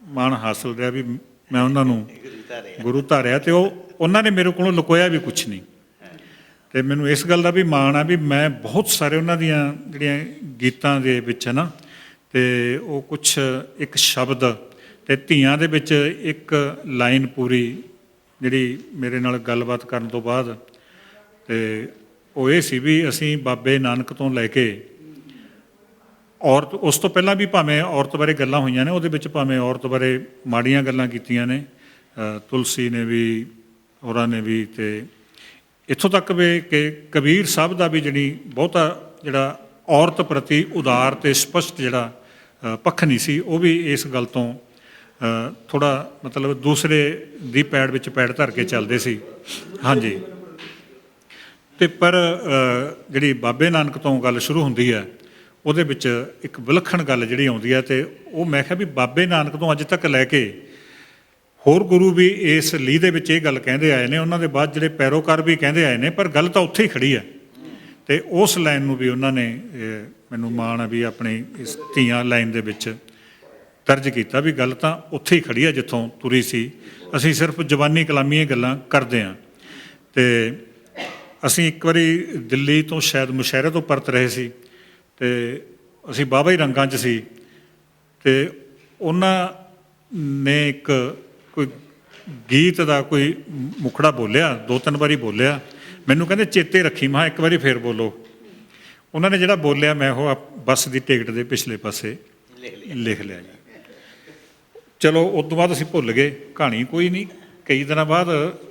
ਮਾਣ ਹਾਸਲ ਰਿਹਾ ਵੀ ਮੈਂ ਉਹਨਾਂ ਨੂੰ ਗੁਰੂ ਧਾਰਿਆ, ਅਤੇ ਉਹਨਾਂ ਨੇ ਮੇਰੇ ਕੋਲੋਂ ਲੁਕੋਇਆ ਵੀ ਕੁਛ ਨਹੀਂ। ਅਤੇ ਮੈਨੂੰ ਇਸ ਗੱਲ ਦਾ ਵੀ ਮਾਣ ਆ ਵੀ ਮੈਂ ਬਹੁਤ ਸਾਰੇ ਉਹਨਾਂ ਦੀਆਂ ਜਿਹੜੀਆਂ ਗੀਤਾਂ ਦੇ ਵਿੱਚ ਹੈ ਨਾ, ਅਤੇ ਉਹ ਕੁਛ ਇੱਕ ਸ਼ਬਦ ਅਤੇ ਧੀਆਂ ਦੇ ਵਿੱਚ ਇੱਕ ਲਾਈਨ ਪੂਰੀ ਜਿਹੜੀ ਮੇਰੇ ਨਾਲ ਗੱਲਬਾਤ ਕਰਨ ਤੋਂ ਬਾਅਦ, ਅਤੇ ਉਹ ਇਹ ਸੀ ਵੀ ਅਸੀਂ ਬਾਬੇ ਨਾਨਕ ਤੋਂ ਲੈ ਕੇ ਔਰਤ, ਉਸ ਤੋਂ ਪਹਿਲਾਂ ਵੀ ਭਾਵੇਂ ਔਰਤ ਬਾਰੇ ਗੱਲਾਂ ਹੋਈਆਂ ਨੇ, ਉਹਦੇ ਵਿੱਚ ਭਾਵੇਂ ਔਰਤ ਬਾਰੇ ਮਾੜੀਆਂ ਗੱਲਾਂ ਕੀਤੀਆਂ ਨੇ, ਤੁਲਸੀ ਨੇ ਵੀ, ਹੋਰਾਂ ਨੇ ਵੀ, ਅਤੇ ਇੱਥੋਂ ਤੱਕ ਵੀ ਕਿ ਕਬੀਰ ਸਾਹਿਬ ਦਾ ਵੀ ਜਿਹੜੀ ਬਹੁਤਾ ਜਿਹੜਾ ਔਰਤ ਪ੍ਰਤੀ ਉਦਾਰ ਅਤੇ ਸਪਸ਼ਟ ਜਿਹੜਾ ਪੱਖ ਨਹੀਂ ਸੀ, ਉਹ ਵੀ ਇਸ ਗੱਲ ਤੋਂ ਥੋੜ੍ਹਾ ਮਤਲਬ ਦੂਸਰੇ ਦੀ ਪੈੜ ਵਿੱਚ ਪੈੜ ਧਰ ਕੇ ਚੱਲਦੇ ਸੀ। ਹਾਂਜੀ, ਅਤੇ ਪਰ ਜਿਹੜੀ ਬਾਬੇ ਨਾਨਕ ਤੋਂ ਗੱਲ ਸ਼ੁਰੂ ਹੁੰਦੀ ਹੈ, ਉਹਦੇ ਵਿੱਚ ਇੱਕ ਵਿਲੱਖਣ ਗੱਲ ਜਿਹੜੀ ਆਉਂਦੀ ਹੈ, ਅਤੇ ਉਹ ਮੈਂ ਕਿਹਾ ਵੀ ਬਾਬੇ ਨਾਨਕ ਤੋਂ ਅੱਜ ਤੱਕ ਲੈ ਕੇ ਹੋਰ ਗੁਰੂ ਵੀ ਇਸ ਲੀਹ ਦੇ ਵਿੱਚ ਇਹ ਗੱਲ ਕਹਿੰਦੇ ਆਏ ਨੇ, ਉਹਨਾਂ ਦੇ ਬਾਅਦ ਜਿਹੜੇ ਪੈਰੋਕਾਰ ਵੀ ਕਹਿੰਦੇ ਆਏ ਨੇ, ਪਰ ਗੱਲ ਤਾਂ ਉੱਥੇ ਹੀ ਖੜੀ ਹੈ। ਅਤੇ ਉਸ ਲਾਈਨ ਨੂੰ ਵੀ ਉਹਨਾਂ ਨੇ, ਮੈਨੂੰ ਮਾਣ ਆ ਵੀ ਆਪਣੀ ਇਸ ਧੀਆਂ ਲਾਈਨ ਦੇ ਵਿੱਚ ਦਰਜ ਕੀਤਾ ਵੀ ਗੱਲ ਤਾਂ ਉੱਥੇ ਹੀ ਖੜੀ ਹੈ ਜਿੱਥੋਂ ਤੁਰੀ ਸੀ। ਅਸੀਂ ਸਿਰਫ ਜ਼ਬਾਨੀ ਕਲਾਮੀ ਗੱਲਾਂ ਕਰਦੇ ਹਾਂ। ਅਤੇ ਅਸੀਂ ਇੱਕ ਵਾਰੀ ਦਿੱਲੀ ਤੋਂ ਸ਼ਾਇਦ ਮੁਸ਼ਹਿਰੇ ਤੋਂ ਪਰਤ ਰਹੇ ਸੀ, ਅਤੇ ਅਸੀਂ ਬਾਬਾ ਹੀ ਰੰਗਾਂ 'ਚ ਸੀ, ਅਤੇ ਉਹਨਾਂ ਨੇ ਇੱਕ ਕੋਈ ਗੀਤ ਦਾ ਕੋਈ ਮੁਖੜਾ ਬੋਲਿਆ, 2-3 ਵਾਰੀ ਬੋਲਿਆ, ਮੈਨੂੰ ਕਹਿੰਦੇ ਚੇਤੇ ਰੱਖੀ। ਮੈਂ ਇੱਕ ਵਾਰੀ ਫੇਰ ਬੋਲੋ। ਉਹਨਾਂ ਨੇ ਜਿਹੜਾ ਬੋਲਿਆ ਮੈਂ ਉਹ ਬੱਸ ਦੀ ਟਿਕਟ ਦੇ ਪਿਛਲੇ ਪਾਸੇ ਲਿਖ ਲਿਆ ਜੀ। ਚਲੋ ਉਸ ਤੋਂ ਬਾਅਦ ਅਸੀਂ ਭੁੱਲ ਗਏ, ਕਹਾਣੀ ਕੋਈ ਨਹੀਂ। ਕਈ ਦਿਨਾਂ ਬਾਅਦ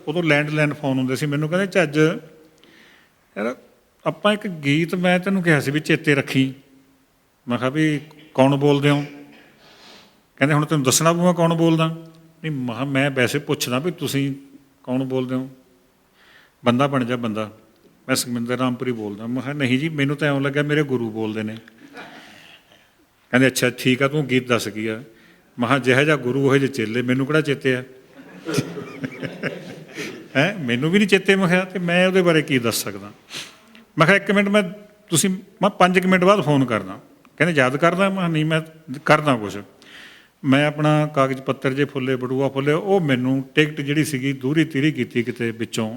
ਉਦੋਂ ਲੈਂਡਲਾਈਨ ਫੋਨ ਹੁੰਦੇ ਸੀ, ਮੈਨੂੰ ਕਹਿੰਦੇ ਚੱਜ ਯਾਰ ਆਪਾਂ ਇੱਕ ਗੀਤ ਮੈਂ ਤੈਨੂੰ ਕਿਹਾ ਸੀ ਵੀ ਚੇਤੇ ਰੱਖੀ। ਮੈਂ ਕਿਹਾ ਵੀ ਕੌਣ ਬੋਲਦੇ ਹੋ? ਕਹਿੰਦੇ ਹੁਣ ਤੈਨੂੰ ਦੱਸਣਾ ਪਊਗਾ ਕੌਣ ਬੋਲਦਾ। ਨਹੀਂ, ਮੈਂ ਵੈਸੇ ਪੁੱਛਦਾ ਵੀ ਤੁਸੀਂ ਕੌਣ ਬੋਲਦੇ ਹੋ, ਬੰਦਾ ਬਣ ਜਾ ਬੰਦਾ। ਮੈਂ ਸੁਖਵਿੰਦਰ ਰਾਮਪੁਰੀ ਬੋਲਦਾ। ਮੈਂ ਕਿਹਾ ਨਹੀਂ ਜੀ, ਮੈਨੂੰ ਤਾਂ ਇਉਂ ਲੱਗਿਆ ਮੇਰੇ ਗੁਰੂ ਬੋਲਦੇ ਨੇ। ਕਹਿੰਦੇ ਅੱਛਾ ਠੀਕ ਆ, ਤੂੰ ਗੀਤ ਦੱਸ ਕੀ ਆ। ਮੈਂ ਕਿਹਾ ਜਿਹੋ ਜਿਹਾ ਗੁਰੂ ਉਹੋ ਜਿਹੇ ਚੇਲੇ, ਮੈਨੂੰ ਕਿਹੜਾ ਚੇਤੇ ਆ ਹੈਂ, ਮੈਨੂੰ ਵੀ ਨਹੀਂ ਚੇਤੇ। ਮੈਂ ਕਿਹਾ ਅਤੇ ਮੈਂ ਉਹਦੇ ਬਾਰੇ ਕੀ ਦੱਸ ਸਕਦਾ। ਮੈਂ ਕਿਹਾ 1 ਮਿੰਟ, ਮੈਂ 5 ਮਿੰਟ ਬਾਅਦ ਫੋਨ ਕਰਦਾ। ਕਹਿੰਦੇ ਯਾਦ ਕਰਦਾ? ਮੈਂ ਨਹੀਂ, ਮੈਂ ਕਰਦਾ ਕੁਛ। ਮੈਂ ਆਪਣਾ ਕਾਗਜ਼ ਪੱਤਰ ਜੇ ਫੁੱਲੇ, ਬਟੂਆ ਫੁੱਲੇ, ਉਹ ਮੈਨੂੰ ਟਿਕਟ ਜਿਹੜੀ ਸੀਗੀ ਦੂਰੀ ਤੀਰੀ ਕੀਤੀ ਕਿਤੇ ਵਿੱਚੋਂ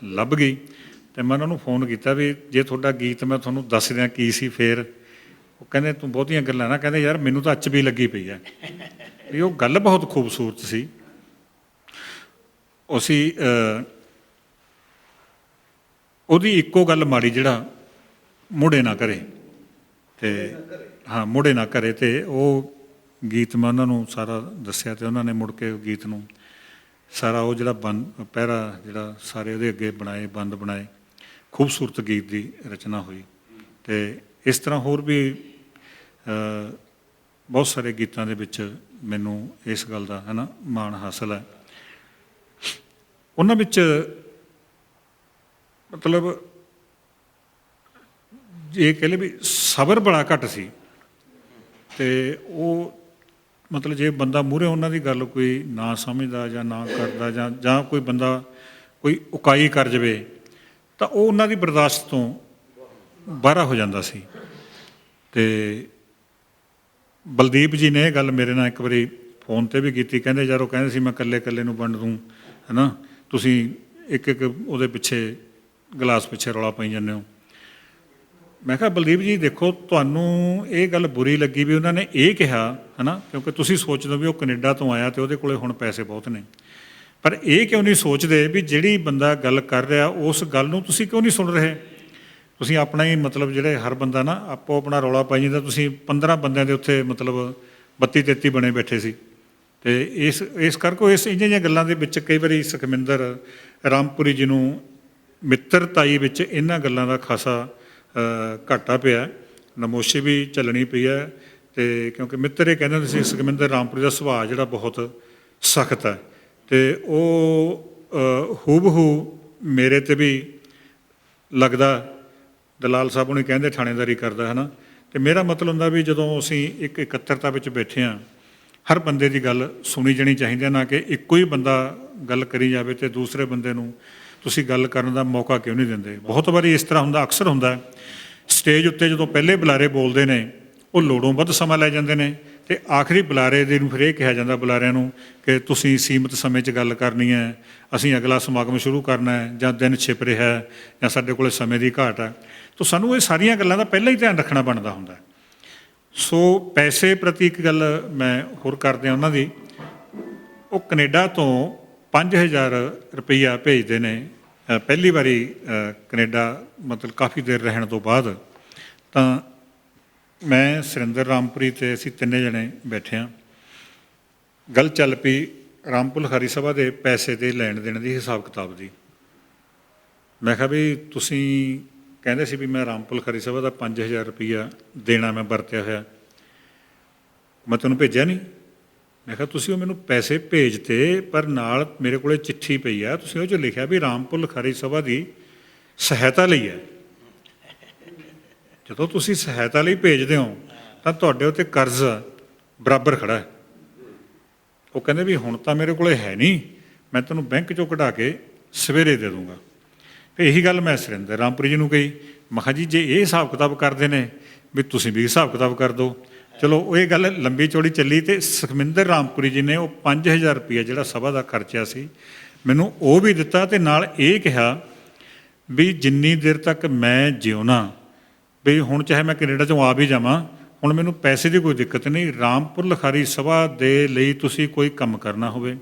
ਲੱਭ ਗਈ। ਅਤੇ ਮੈਂ ਉਹਨਾਂ ਨੂੰ ਫੋਨ ਕੀਤਾ ਵੀ ਜੇ ਤੁਹਾਡਾ ਗੀਤ ਮੈਂ ਤੁਹਾਨੂੰ ਦੱਸ ਦਿਆਂ ਕੀ ਸੀ ਫਿਰ। ਉਹ ਕਹਿੰਦੇ ਤੂੰ ਬਹੁਤੀਆਂ ਗੱਲਾਂ ਨਾ, ਕਹਿੰਦੇ ਯਾਰ ਮੈਨੂੰ ਤਾਂ ਵੀ ਲੱਗੀ ਪਈ ਹੈ ਵੀ ਉਹ ਗੱਲ ਬਹੁਤ ਖੂਬਸੂਰਤ ਸੀ। ਅਸੀਂ ਉਹਦੀ ਇੱਕੋ ਗੱਲ ਮਾੜੀ, ਜਿਹੜਾ ਮੁੜੇ ਨਾ ਕਰੇ, ਅਤੇ ਹਾਂ ਮੁੜੇ ਨਾ ਕਰੇ, ਅਤੇ ਉਹ ਗੀਤ ਮੈਂ ਉਹਨਾਂ ਨੂੰ ਸਾਰਾ ਦੱਸਿਆ, ਅਤੇ ਉਹਨਾਂ ਨੇ ਮੁੜ ਕੇ ਗੀਤ ਨੂੰ ਸਾਰਾ ਉਹ ਜਿਹੜਾ ਬੰਦ ਪਹਿਰਾ ਜਿਹੜਾ ਸਾਰੇ ਉਹਦੇ ਅੱਗੇ ਬਣਾਏ, ਬੰਦ ਬਣਾਏ। ਖੂਬਸੂਰਤ ਗੀਤ ਦੀ ਰਚਨਾ ਹੋਈ। ਅਤੇ ਇਸ ਤਰ੍ਹਾਂ ਹੋਰ ਵੀ ਬਹੁਤ ਸਾਰੇ ਗੀਤਾਂ ਦੇ ਵਿੱਚ ਮੈਨੂੰ ਇਸ ਗੱਲ ਦਾ ਹੈ ਨਾ ਮਾਣ ਹਾਸਲ ਹੈ। ਉਹਨਾਂ ਵਿੱਚ ਮਤਲਬ ਜੇ ਕਹਿ ਲਏ ਵੀ ਸਬਰ ਬੜਾ ਘੱਟ ਸੀ, ਅਤੇ ਉਹ ਮਤਲਬ ਜੇ ਬੰਦਾ ਮੂਹਰੇ ਉਹਨਾਂ ਦੀ ਗੱਲ ਕੋਈ ਨਾ ਸਮਝਦਾ ਜਾਂ ਨਾ ਕਰਦਾ, ਜਾਂ ਕੋਈ ਬੰਦਾ ਕੋਈ ਉਕਾਈ ਕਰ ਜਾਵੇ, ਤਾਂ ਉਹ ਉਹਨਾਂ ਦੀ ਬਰਦਾਸ਼ਤ ਤੋਂ ਬਾਹਰ ਹੋ ਜਾਂਦਾ ਸੀ। ਅਤੇ ਬਲਦੀਪ ਜੀ ਨੇ ਇਹ ਗੱਲ ਮੇਰੇ ਨਾਲ ਇੱਕ ਵਾਰੀ ਫੋਨ 'ਤੇ ਵੀ ਕੀਤੀ। ਕਹਿੰਦੇ ਯਾਰ, ਉਹ ਕਹਿੰਦੇ ਸੀ ਮੈਂ ਇਕੱਲੇ ਨੂੰ ਵੰਡ ਦੂੰ, ਹੈ ਨਾ, ਤੁਸੀਂ ਇੱਕ ਉਹਦੇ ਪਿੱਛੇ ਗਲਾਸ ਪਿੱਛੇ ਰੌਲਾ ਪਾਈ ਜਾਂਦੇ ਹੋ। ਮੈਂ ਕਿਹਾ ਬਲਦੀਪ ਜੀ ਦੇਖੋ, ਤੁਹਾਨੂੰ ਇਹ ਗੱਲ ਬੁਰੀ ਲੱਗੀ ਵੀ ਉਹਨਾਂ ਨੇ ਇਹ ਕਿਹਾ, ਹੈ ਨਾ, ਕਿਉਂਕਿ ਤੁਸੀਂ ਸੋਚਦੇ ਹੋ ਵੀ ਉਹ ਕੈਨੇਡਾ ਤੋਂ ਆਇਆ ਅਤੇ ਉਹਦੇ ਕੋਲ ਹੁਣ ਪੈਸੇ ਬਹੁਤ ਨੇ, ਪਰ ਇਹ ਕਿਉਂ ਨਹੀਂ ਸੋਚਦੇ ਵੀ ਜਿਹੜੀ ਬੰਦਾ ਗੱਲ ਕਰ ਰਿਹਾ ਉਸ ਗੱਲ ਨੂੰ ਤੁਸੀਂ ਕਿਉਂ ਨਹੀਂ ਸੁਣ ਰਹੇ? ਤੁਸੀਂ ਆਪਣਾ ਹੀ ਮਤਲਬ ਜਿਹੜੇ ਹਰ ਬੰਦਾ ਨਾ ਆਪੋ ਆਪਣਾ ਰੌਲਾ ਪਾਈ ਜਾਂਦਾ, ਤੁਸੀਂ 15 ਬੰਦਿਆਂ ਦੇ ਉੱਥੇ ਮਤਲਬ 32-33 ਬਣੇ ਬੈਠੇ ਸੀ। ਅਤੇ ਇਸ ਕਰਕੇ ਇਸ ਇਹੀਆਂ ਜਿਹੀਆਂ ਗੱਲਾਂ ਦੇ ਵਿੱਚ ਕਈ ਵਾਰੀ ਸੁਖਮਿੰਦਰ ਰਾਮਪੁਰੀ ਜੀ ਨੂੰ ਮਿੱਤਰਤਾਈ ਵਿੱਚ ਇਹਨਾਂ ਗੱਲਾਂ ਦਾ ਖਾਸਾ ਘਾਟਾ ਪਿਆ, ਨਮੋਸ਼ੀ ਵੀ ਝੱਲਣੀ ਪਈ ਹੈ। ਅਤੇ ਕਿਉਂਕਿ ਮਿੱਤਰ ਇਹ ਕਹਿੰਦੇ ਹੁੰਦੇ ਸੀ ਸੁਖਮਿੰਦਰ ਰਾਮਪੁਰੀ ਦਾ ਸੁਭਾਅ ਜਿਹੜਾ ਬਹੁਤ ਸਖਤ ਹੈ, ਅਤੇ ਉਹ ਹੂਬਹੂ ਮੇਰੇ 'ਤੇ ਵੀ ਲੱਗਦਾ। ਦਲਾਲ ਸਾਹਿਬ ਉਹਨੂੰ ਕਹਿੰਦੇ ਥਾਣੇਦਾਰੀ ਕਰਦਾ ਹੈ ਨਾ। ਅਤੇ ਮੇਰਾ ਮਤਲਬ ਹੁੰਦਾ ਵੀ ਜਦੋਂ ਅਸੀਂ ਇੱਕ ਇਕੱਤਰਤਾ ਵਿੱਚ ਬੈਠੇ ਹਾਂ, ਹਰ ਬੰਦੇ ਦੀ ਗੱਲ ਸੁਣੀ ਜਾਣੀ ਚਾਹੀਦੀ ਹੈ, ਨਾ ਕਿ ਇੱਕੋ ਹੀ ਬੰਦਾ ਗੱਲ ਕਰੀ ਜਾਵੇ ਅਤੇ ਦੂਸਰੇ ਬੰਦੇ ਨੂੰ ਤੁਸੀਂ ਗੱਲ ਕਰਨ ਦਾ ਮੌਕਾ ਕਿਉਂ ਨਹੀਂ ਦਿੰਦੇ। ਬਹੁਤ ਵਾਰੀ ਇਸ ਤਰ੍ਹਾਂ ਹੁੰਦਾ, ਅਕਸਰ ਹੁੰਦਾ ਸਟੇਜ ਉੱਤੇ ਜਦੋਂ ਪਹਿਲੇ ਬੁਲਾਰੇ ਬੋਲਦੇ ਨੇ ਉਹ ਲੋੜੋਂ ਵੱਧ ਸਮਾਂ ਲੈ ਜਾਂਦੇ ਨੇ, ਅਤੇ ਆਖਰੀ ਬੁਲਾਰੇ ਦੇ ਨੂੰ ਫਿਰ ਇਹ ਕਿਹਾ ਜਾਂਦਾ ਬੁਲਾਰਿਆਂ ਨੂੰ ਕਿ ਤੁਸੀਂ ਸੀਮਿਤ ਸਮੇਂ 'ਚ ਗੱਲ ਕਰਨੀ ਹੈ, ਅਸੀਂ ਅਗਲਾ ਸਮਾਗਮ ਸ਼ੁਰੂ ਕਰਨਾ ਹੈ, ਜਾਂ ਦਿਨ ਛਿਪ ਰਿਹਾ ਹੈ, ਜਾਂ ਸਾਡੇ ਕੋਲ ਸਮੇਂ ਦੀ ਘਾਟ ਹੈ। ਤਾਂ ਸਾਨੂੰ ਇਹ ਸਾਰੀਆਂ ਗੱਲਾਂ ਦਾ ਪਹਿਲਾਂ ਹੀ ਧਿਆਨ ਰੱਖਣਾ ਬਣਦਾ ਹੁੰਦਾ। ਸੋ ਪੈਸੇ ਪ੍ਰਤੀ ਇੱਕ ਗੱਲ ਮੈਂ ਹੋਰ ਕਰਦਿਆਂ ਉਹਨਾਂ ਦੀ, ਉਹ ਕੈਨੇਡਾ ਤੋਂ 5000 ਰੁਪਈਆ ਭੇਜਦੇ ਨੇ ਪਹਿਲੀ ਵਾਰੀ ਕੈਨੇਡਾ, ਮਤਲਬ ਕਾਫੀ ਦੇਰ ਰਹਿਣ ਤੋਂ ਬਾਅਦ। ਤਾਂ ਮੈਂ ਸੁਰਿੰਦਰ ਰਾਮਪੁਰੀ ਅਤੇ ਅਸੀਂ ਤਿੰਨੇ ਜਣੇ ਬੈਠੇ ਹਾਂ, ਗੱਲ ਚੱਲ ਪਈ ਰਾਮਪੁਰ ਲਿਖਾਰੀ ਸਭਾ ਦੇ ਪੈਸੇ ਦੇ ਲੈਣ ਦੇਣ ਦੀ, ਹਿਸਾਬ ਕਿਤਾਬ ਦੀ। ਮੈਂ ਕਿਹਾ ਵੀ ਤੁਸੀਂ ਕਹਿੰਦੇ ਸੀ ਵੀ ਮੈਂ ਰਾਮਪੁਰ ਲਿਖਾਰੀ ਸਭਾ ਦਾ 5000 ਰੁਪਈਆ ਦੇਣਾ ਮੈਂ ਵਰਤਿਆ ਹੋਇਆ, ਮੈਂ ਤੁਹਾਨੂੰ ਭੇਜਿਆ ਨਹੀਂ। ਮੈਂ ਕਿਹਾ ਤੁਸੀਂ ਉਹ ਮੈਨੂੰ ਪੈਸੇ ਭੇਜਤੇ, ਪਰ ਨਾਲ ਮੇਰੇ ਕੋਲ ਚਿੱਠੀ ਪਈ ਆ, ਤੁਸੀਂ ਉਹ 'ਚ ਲਿਖਿਆ ਵੀ ਰਾਮਪੁਰ ਲਿਖਾਰੀ ਸਭਾ ਦੀ ਸਹਾਇਤਾ ਲਈ ਹੈ। ਜਦੋਂ ਤੁਸੀਂ ਸਹਾਇਤਾ ਲਈ ਭੇਜਦੇ ਹੋ ਤਾਂ ਤੁਹਾਡੇ ਉੱਤੇ ਕਰਜ਼ ਬਰਾਬਰ ਖੜ੍ਹਾ ਹੈ। ਉਹ ਕਹਿੰਦੇ ਵੀ ਹੁਣ ਤਾਂ ਮੇਰੇ ਕੋਲ ਹੈ ਨਹੀਂ, ਮੈਂ ਤੈਨੂੰ ਬੈਂਕ 'ਚੋਂ ਕਢਾ ਕੇ ਸਵੇਰੇ ਦੇ ਦੂੰਗਾ। ਅਤੇ ਇਹੀ ਗੱਲ ਮੈਂ ਸੁਰਿੰਦਰ ਰਾਮਪੁਰੀ ਜੀ ਨੂੰ ਕਹੀ, ਮੈਂ ਕਿਹਾ ਜੀ ਜੇ ਇਹ ਹਿਸਾਬ ਕਿਤਾਬ ਕਰਦੇ ਨੇ ਵੀ ਤੁਸੀਂ ਵੀ ਹਿਸਾਬ ਕਿਤਾਬ ਕਰ ਦਿਓ। ਚਲੋ ਉਹ ਇਹ ਗੱਲ ਲੰਬੀ ਚੌੜੀ ਚੱਲੀ, ਅਤੇ ਸੁਖਮਿੰਦਰ ਰਾਮਪੁਰੀ ਜੀ ਨੇ ਉਹ 5000 ਰੁਪਈਆ ਜਿਹੜਾ ਸਭਾ ਦਾ ਖਰਚਾ ਸੀ ਮੈਨੂੰ ਉਹ ਵੀ ਦਿੱਤਾ, ਅਤੇ ਨਾਲ ਇਹ ਕਿਹਾ ਵੀ ਜਿੰਨੀ ਦੇਰ ਤੱਕ ਮੈਂ ਜਿਉਣਾ, ਵੀ ਹੁਣ ਚਾਹੇ ਮੈਂ ਕੈਨੇਡਾ 'ਚੋਂ ਆ ਵੀ ਜਾਵਾਂ, ਹੁਣ ਮੈਨੂੰ ਪੈਸੇ ਦੀ ਕੋਈ ਦਿੱਕਤ ਨਹੀਂ। ਰਾਮਪੁਰ ਲਿਖਾਰੀ ਸਭਾ ਦੇ ਲਈ ਤੁਸੀਂ ਕੋਈ ਕੰਮ ਕਰਨਾ ਹੋਵੇ,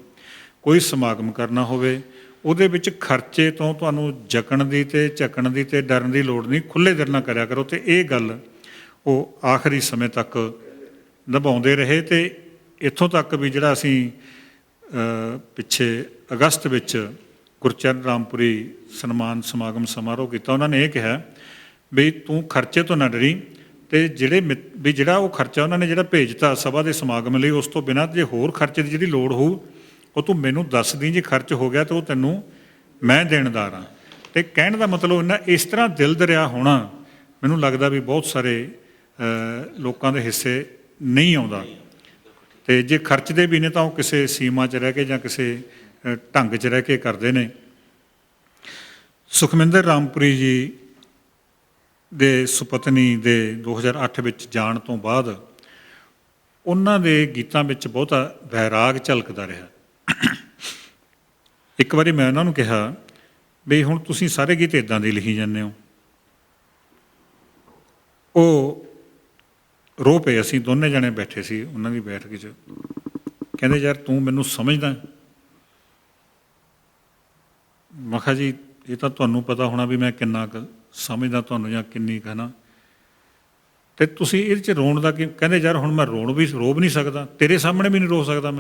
ਕੋਈ ਸਮਾਗਮ ਕਰਨਾ ਹੋਵੇ, ਉਹਦੇ ਵਿੱਚ ਖਰਚੇ ਤੋਂ ਤੁਹਾਨੂੰ ਜਕਣ ਦੀ ਅਤੇ ਝਕਣ ਦੀ ਅਤੇ ਡਰਨ ਦੀ ਲੋੜ ਨਹੀਂ, ਖੁੱਲ੍ਹੇ ਦਿਲ ਨਾਲ ਕਰਿਆ ਕਰੋ। ਅਤੇ ਇਹ ਗੱਲ ਉਹ ਆਖਰੀ ਸਮੇਂ ਤੱਕ ਨਿਭਾਉਂਦੇ ਰਹੇ। ਅਤੇ ਇੱਥੋਂ ਤੱਕ ਵੀ ਜਿਹੜਾ ਅਸੀਂ ਪਿੱਛੇ ਅਗਸਤ ਵਿੱਚ ਗੁਰਚਰਨ ਰਾਮਪੁਰੀ ਸਨਮਾਨ ਸਮਾਗਮ ਸਮਾਰੋਹ ਕੀਤਾ, ਉਹਨਾਂ ਨੇ ਇਹ ਕਿਹਾ ਵੀ ਤੂੰ ਖਰਚੇ ਤੋਂ ਨਾ ਡਰੀ, ਅਤੇ ਵੀ ਜਿਹੜਾ ਉਹ ਖਰਚਾ ਉਹਨਾਂ ਨੇ ਜਿਹੜਾ ਭੇਜਤਾ ਸਭਾ ਦੇ ਸਮਾਗਮ ਲਈ, ਉਸ ਤੋਂ ਬਿਨਾਂ ਜੇ ਹੋਰ ਖਰਚੇ ਦੀ ਜਿਹੜੀ ਲੋੜ ਹੋਊ ਉਹ ਤੂੰ ਮੈਨੂੰ ਦੱਸ ਦੀ, ਜੇ ਖਰਚ ਹੋ ਗਿਆ ਤਾਂ ਉਹ ਤੈਨੂੰ ਮੈਂ ਦੇਣਦਾਰ ਹਾਂ। ਅਤੇ ਕਹਿਣ ਦਾ ਮਤਲਬ ਇਹਨਾਂ ਇਸ ਤਰ੍ਹਾਂ ਦਿਲ ਦਰਿਆ ਹੋਣਾ ਮੈਨੂੰ ਲੱਗਦਾ ਵੀ ਬਹੁਤ ਸਾਰੇ ਲੋਕਾਂ ਦੇ ਹਿੱਸੇ ਨਹੀਂ ਆਉਂਦਾ। ਅਤੇ ਜੇ ਖਰਚਦੇ ਵੀ ਨੇ ਤਾਂ ਉਹ ਕਿਸੇ ਸੀਮਾ 'ਚ ਰਹਿ ਕੇ ਜਾਂ ਕਿਸੇ ਢੰਗ 'ਚ ਰਹਿ ਕੇ ਕਰਦੇ ਨੇ। ਸੁਖਮਿੰਦਰ ਰਾਮਪੁਰੀ ਜੀ ਦੇ ਸੁਪਤਨੀ ਦੇ 2008 ਵਿੱਚ ਜਾਣ ਤੋਂ ਬਾਅਦ ਉਹਨਾਂ ਦੇ ਗੀਤਾਂ ਵਿੱਚ ਬਹੁਤਾ ਵੈਰਾਗ ਝਲਕਦਾ ਰਿਹਾ। ਇੱਕ ਵਾਰੀ ਮੈਂ ਉਹਨਾਂ ਨੂੰ ਕਿਹਾ ਵੀ ਹੁਣ ਤੁਸੀਂ ਸਾਰੇ ਗੀਤ ਇੱਦਾਂ ਦੇ ਲਿਖੀ ਜਾਂਦੇ ਹੋ। ਉਹ ਰੋ ਪਏ, ਅਸੀਂ ਦੋਨੇ ਜਣੇ ਬੈਠੇ ਸੀ ਉਹਨਾਂ ਦੀ ਬੈਠਕ 'ਚ। ਕਹਿੰਦੇ ਯਾਰ ਤੂੰ ਮੈਨੂੰ ਸਮਝਦਾ? ਮੈਂ ਕਿਹਾ ਜੀ ਇਹ ਤਾਂ ਤੁਹਾਨੂੰ ਪਤਾ ਹੋਣਾ ਵੀ ਮੈਂ ਕਿੰਨਾ ਕੁ ਸਮਝਦਾ ਤੁਹਾਨੂੰ, ਜਾਂ ਕਿੰਨੀ ਕੁ ਹੈ ਨਾ, ਅਤੇ ਤੁਸੀਂ ਇਹਦੇ 'ਚ ਰੋਣ ਦਾ ਕੀ? ਕਹਿੰਦੇ ਯਾਰ ਹੁਣ ਮੈਂ ਰੋ ਵੀ ਨਹੀਂ ਸਕਦਾ, ਤੇਰੇ ਸਾਹਮਣੇ ਵੀ ਨਹੀਂ ਰੋ ਸਕਦਾ,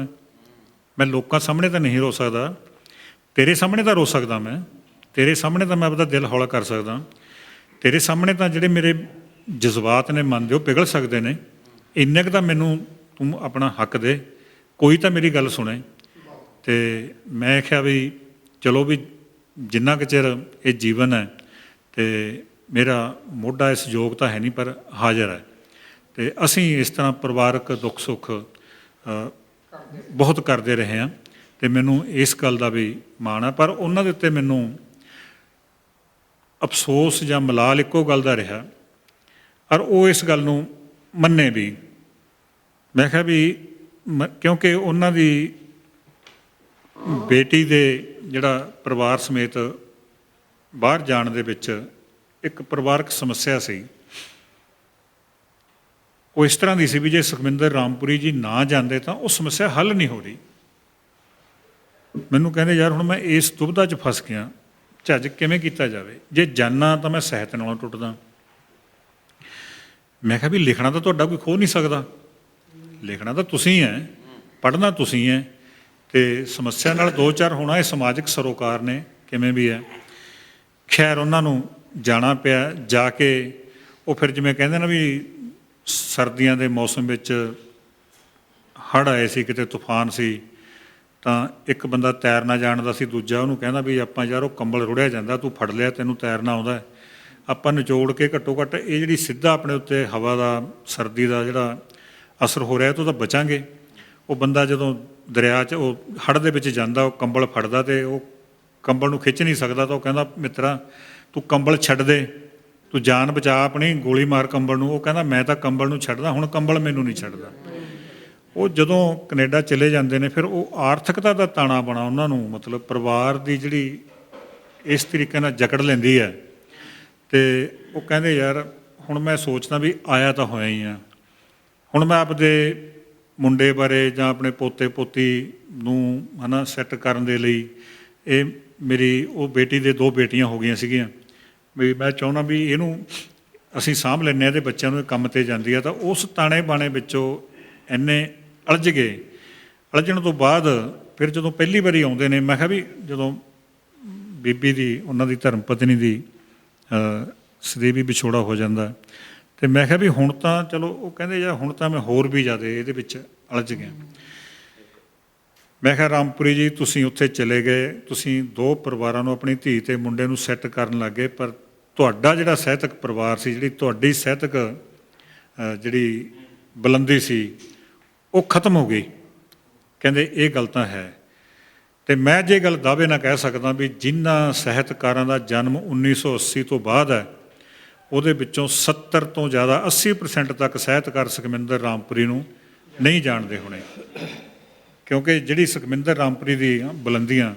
ਮੈਂ ਲੋਕਾਂ ਸਾਹਮਣੇ ਤਾਂ ਨਹੀਂ ਰੋ ਸਕਦਾ, ਤੇਰੇ ਸਾਹਮਣੇ ਤਾਂ ਰੋ ਸਕਦਾ, ਤੇਰੇ ਸਾਹਮਣੇ ਤਾਂ ਮੈਂ ਆਪਦਾ ਦਿਲ ਹੌਲਾ ਕਰ ਸਕਦਾ, ਤੇਰੇ ਸਾਹਮਣੇ ਤਾਂ ਜਿਹੜੇ ਮੇਰੇ ਜਜ਼ਬਾਤ ਨੇ ਮਨ ਦੇ ਉਹ ਪਿਘਲ ਸਕਦੇ ਨੇ, ਇੰਨੇ ਕੁ ਤਾਂ ਮੈਨੂੰ ਤੂੰ ਆਪਣਾ ਹੱਕ ਦੇ, ਕੋਈ ਤਾਂ ਮੇਰੀ ਗੱਲ ਸੁਣੇ। ਅਤੇ ਮੈਂ ਕਿਹਾ ਵੀ ਚਲੋ ਵੀ ਜਿੰਨਾ ਕੁ ਚਿਰ ਇਹ ਜੀਵਨ ਹੈ ਅਤੇ ਮੇਰਾ ਮੋਢਾ ਇਸ ਯੋਗ ਤਾਂ ਹੈ ਨਹੀਂ, ਪਰ ਹਾਜ਼ਰ ਹੈ। ਅਤੇ ਅਸੀਂ ਇਸ ਤਰ੍ਹਾਂ ਪਰਿਵਾਰਕ ਦੁੱਖ ਸੁੱਖ ਬਹੁਤ ਕਰਦੇ ਰਹੇ ਹਾਂ, ਅਤੇ ਮੈਨੂੰ ਇਸ ਗੱਲ ਦਾ ਵੀ ਮਾਣ ਹੈ। ਪਰ ਉਹਨਾਂ ਦੇ ਉੱਤੇ ਮੈਨੂੰ ਅਫਸੋਸ ਜਾਂ ਮਲਾਲ ਇੱਕੋ ਗੱਲ ਦਾ ਰਿਹਾ, ਔਰ ਉਹ ਇਸ ਗੱਲ ਨੂੰ ਮੰਨੇ ਵੀ। ਮੈਂ ਕਿਹਾ ਵੀ ਕਿਉਂਕਿ ਉਹਨਾਂ ਦੀ ਬੇਟੀ ਦੇ ਜਿਹੜਾ ਪਰਿਵਾਰ ਸਮੇਤ ਬਾਹਰ ਜਾਣ ਦੇ ਵਿੱਚ ਇੱਕ ਪਰਿਵਾਰਕ ਸਮੱਸਿਆ ਸੀ, ਉਹ ਇਸ ਤਰ੍ਹਾਂ ਦੀ ਸੀ ਵੀ ਜੇ ਸੁਖਮਿੰਦਰ ਰਾਮਪੁਰੀ ਜੀ ਨਾ ਜਾਂਦੇ ਤਾਂ ਉਹ ਸਮੱਸਿਆ ਹੱਲ ਨਹੀਂ ਹੋ ਰਹੀ। ਮੈਨੂੰ ਕਹਿੰਦੇ ਯਾਰ ਹੁਣ ਮੈਂ ਇਸ ਦੁਬਿਧਾ 'ਚ ਫਸ ਗਿਆ, ਝੱਜ ਕਿਵੇਂ ਕੀਤਾ ਜਾਵੇ? ਜੇ ਜਾਨਾ ਤਾਂ ਮੈਂ ਸਾਹਿਤ ਨਾਲੋਂ ਟੁੱਟਦਾ। ਮੈਂ ਕਿਹਾ ਵੀ ਲਿਖਣਾ ਤਾਂ ਤੁਹਾਡਾ ਕੋਈ ਖੋਹ ਨਹੀਂ ਸਕਦਾ, ਲਿਖਣਾ ਤਾਂ ਤੁਸੀਂ ਹੈ, ਪੜ੍ਹਨਾ ਤੁਸੀਂ ਹੈ, ਅਤੇ ਸਮੱਸਿਆ ਨਾਲ ਦੋ ਚਾਰ ਹੋਣਾ ਇਹ ਸਮਾਜਿਕ ਸਰੋਕਾਰ ਨੇ, ਕਿਵੇਂ ਵੀ ਹੈ। ਖੈਰ ਉਹਨਾਂ ਨੂੰ ਜਾਣਾ ਪਿਆ, ਜਾ ਕੇ ਉਹ ਫਿਰ ਜਿਵੇਂ ਕਹਿੰਦੇ ਨਾ ਵੀ ਸਰਦੀਆਂ ਦੇ ਮੌਸਮ ਵਿੱਚ ਹੜ੍ਹ ਆਏ ਸੀ, ਕਿਤੇ ਤੂਫਾਨ ਸੀ, ਤਾਂ ਇੱਕ ਬੰਦਾ ਤੈਰਨਾ ਜਾਣਦਾ ਸੀ, ਦੂਜਾ ਉਹਨੂੰ ਕਹਿੰਦਾ ਵੀ ਆਪਾਂ ਯਾਰ ਉਹ ਕੰਬਲ ਰੁੜਿਆ ਜਾਂਦਾ, ਤੂੰ ਫੜ ਲਿਆ, ਤੈਨੂੰ ਤੈਰਨਾ ਆਉਂਦਾ, ਆਪਾਂ ਨਿਚੋੜ ਕੇ ਘੱਟੋ ਘੱਟ ਇਹ ਜਿਹੜੀ ਸਿੱਧਾ ਆਪਣੇ ਉੱਤੇ ਹਵਾ ਦਾ ਸਰਦੀ ਦਾ ਜਿਹੜਾ ਅਸਰ ਹੋ ਰਿਹਾ, ਇਹ ਤੋਂ ਤਾਂ ਬਚਾਂਗੇ। ਉਹ ਬੰਦਾ ਜਦੋਂ ਦਰਿਆ 'ਚ ਉਹ ਹੜ੍ਹ ਦੇ ਵਿੱਚ ਜਾਂਦਾ, ਉਹ ਕੰਬਲ ਫੜਦਾ ਅਤੇ ਉਹ ਕੰਬਲ ਨੂੰ ਖਿੱਚ ਨਹੀਂ ਸਕਦਾ, ਤਾਂ ਉਹ ਕਹਿੰਦਾ ਮਿੱਤਰਾ ਤੂੰ ਕੰਬਲ ਛੱਡ ਦੇ, ਤੂੰ ਜਾਨ ਬਚਾ ਆਪਣੀ, ਗੋਲੀ ਮਾਰ ਕੰਬਲ ਨੂੰ। ਉਹ ਕਹਿੰਦਾ ਮੈਂ ਤਾਂ ਕੰਬਲ ਨੂੰ ਛੱਡਦਾ, ਹੁਣ ਕੰਬਲ ਮੈਨੂੰ ਨਹੀਂ ਛੱਡਦਾ। ਉਹ ਜਦੋਂ ਕੈਨੇਡਾ ਚਲੇ ਜਾਂਦੇ ਨੇ, ਫਿਰ ਉਹ ਆਰਥਿਕਤਾ ਦਾ ਤਾਣਾ ਬਣਾ ਉਹਨਾਂ ਨੂੰ, ਮਤਲਬ ਪਰਿਵਾਰ ਦੀ ਜਿਹੜੀ ਇਸ ਤਰੀਕੇ ਨਾਲ ਜਕੜ ਲੈਂਦੀ ਹੈ। ਅਤੇ ਉਹ ਕਹਿੰਦੇ ਯਾਰ ਹੁਣ ਮੈਂ ਸੋਚਦਾ ਵੀ ਆਇਆ ਤਾਂ ਹੋਇਆ ਹੀ ਆ, ਹੁਣ ਮੈਂ ਆਪਦੇ ਮੁੰਡੇ ਬਾਰੇ ਜਾਂ ਆਪਣੇ ਪੋਤੇ ਪੋਤੀ ਨੂੰ ਹੈ ਨਾ ਸੈੱਟ ਕਰਨ ਦੇ ਲਈ, ਇਹ ਮੇਰੀ ਉਹ ਬੇਟੀ ਦੇ 2 ਬੇਟੀਆਂ ਹੋ ਗਈਆਂ ਸੀਗੀਆਂ, ਵੀ ਮੈਂ ਚਾਹੁੰਦਾ ਵੀ ਇਹਨੂੰ ਅਸੀਂ ਸਾਂਭ ਲੈਂਦੇ ਹਾਂ, ਇਹਦੇ ਬੱਚਿਆਂ ਨੂੰ ਇਹ ਕੰਮ 'ਤੇ ਜਾਂਦੀ ਆ। ਤਾਂ ਉਸ ਤਾਣੇ ਬਾਣੇ ਵਿੱਚੋਂ ਇੰਨੇ ਅਲਝ ਗਏ। ਅਲਝਣ ਤੋਂ ਬਾਅਦ ਫਿਰ ਜਦੋਂ ਪਹਿਲੀ ਵਾਰੀ ਆਉਂਦੇ ਨੇ, ਮੈਂ ਕਿਹਾ ਵੀ ਜਦੋਂ ਬੀਬੀ ਦੀ, ਉਹਨਾਂ ਦੀ ਧਰਮ ਪਤਨੀ ਦੀ ਸਦੀਵੀ ਵਿਛੋੜਾ ਹੋ ਜਾਂਦਾ, ਅਤੇ ਮੈਂ ਕਿਹਾ ਵੀ ਹੁਣ ਤਾਂ ਚਲੋ, ਉਹ ਕਹਿੰਦੇ ਯਾਰ ਹੁਣ ਤਾਂ ਮੈਂ ਹੋਰ ਵੀ ਜ਼ਿਆਦਾ ਇਹਦੇ ਵਿੱਚ ਅਲਝ ਗਿਆ। ਮੈਂ ਕਿਹਾ ਰਾਮਪੁਰੀ ਜੀ ਤੁਸੀਂ ਉੱਥੇ ਚਲੇ ਗਏ, ਤੁਸੀਂ 2 ਪਰਿਵਾਰਾਂ ਨੂੰ, ਆਪਣੀ ਧੀ ਅਤੇ ਮੁੰਡੇ ਨੂੰ ਸੈੱਟ ਕਰਨ ਲੱਗ ਗਏ, ਪਰ ਤੁਹਾਡਾ ਜਿਹੜਾ ਸਾਹਿਤਕ ਪਰਿਵਾਰ ਸੀ, ਜਿਹੜੀ ਤੁਹਾਡੀ ਸਾਹਿਤਕ ਜਿਹੜੀ ਬੁਲੰਦੀ ਸੀ, ਉਹ ਖਤਮ ਹੋ ਗਈ। ਕਹਿੰਦੇ ਇਹ ਗੱਲ ਤਾਂ ਹੈ। ਅਤੇ ਮੈਂ ਜੇ ਗੱਲ ਦਾਅਵੇ ਨਾਲ ਕਹਿ ਸਕਦਾ ਵੀ ਜਿਨ੍ਹਾਂ ਸਾਹਿਤਕਾਰਾਂ ਦਾ ਜਨਮ 1980 ਤੋਂ ਬਾਅਦ ਹੈ, ਉਹਦੇ ਵਿੱਚੋਂ 70 ਤੋਂ ਜ਼ਿਆਦਾ 80% ਤੱਕ ਸਾਹਿਤਕਾਰ ਸੁਖਮਿੰਦਰ ਰਾਮਪੁਰੀ ਨੂੰ ਨਹੀਂ ਜਾਣਦੇ ਹੋਣੇ, ਕਿਉਂਕਿ ਜਿਹੜੀ ਸੁਖਮਿੰਦਰ ਰਾਮਪੁਰੀ ਦੀ ਬੁਲੰਦੀਆਂ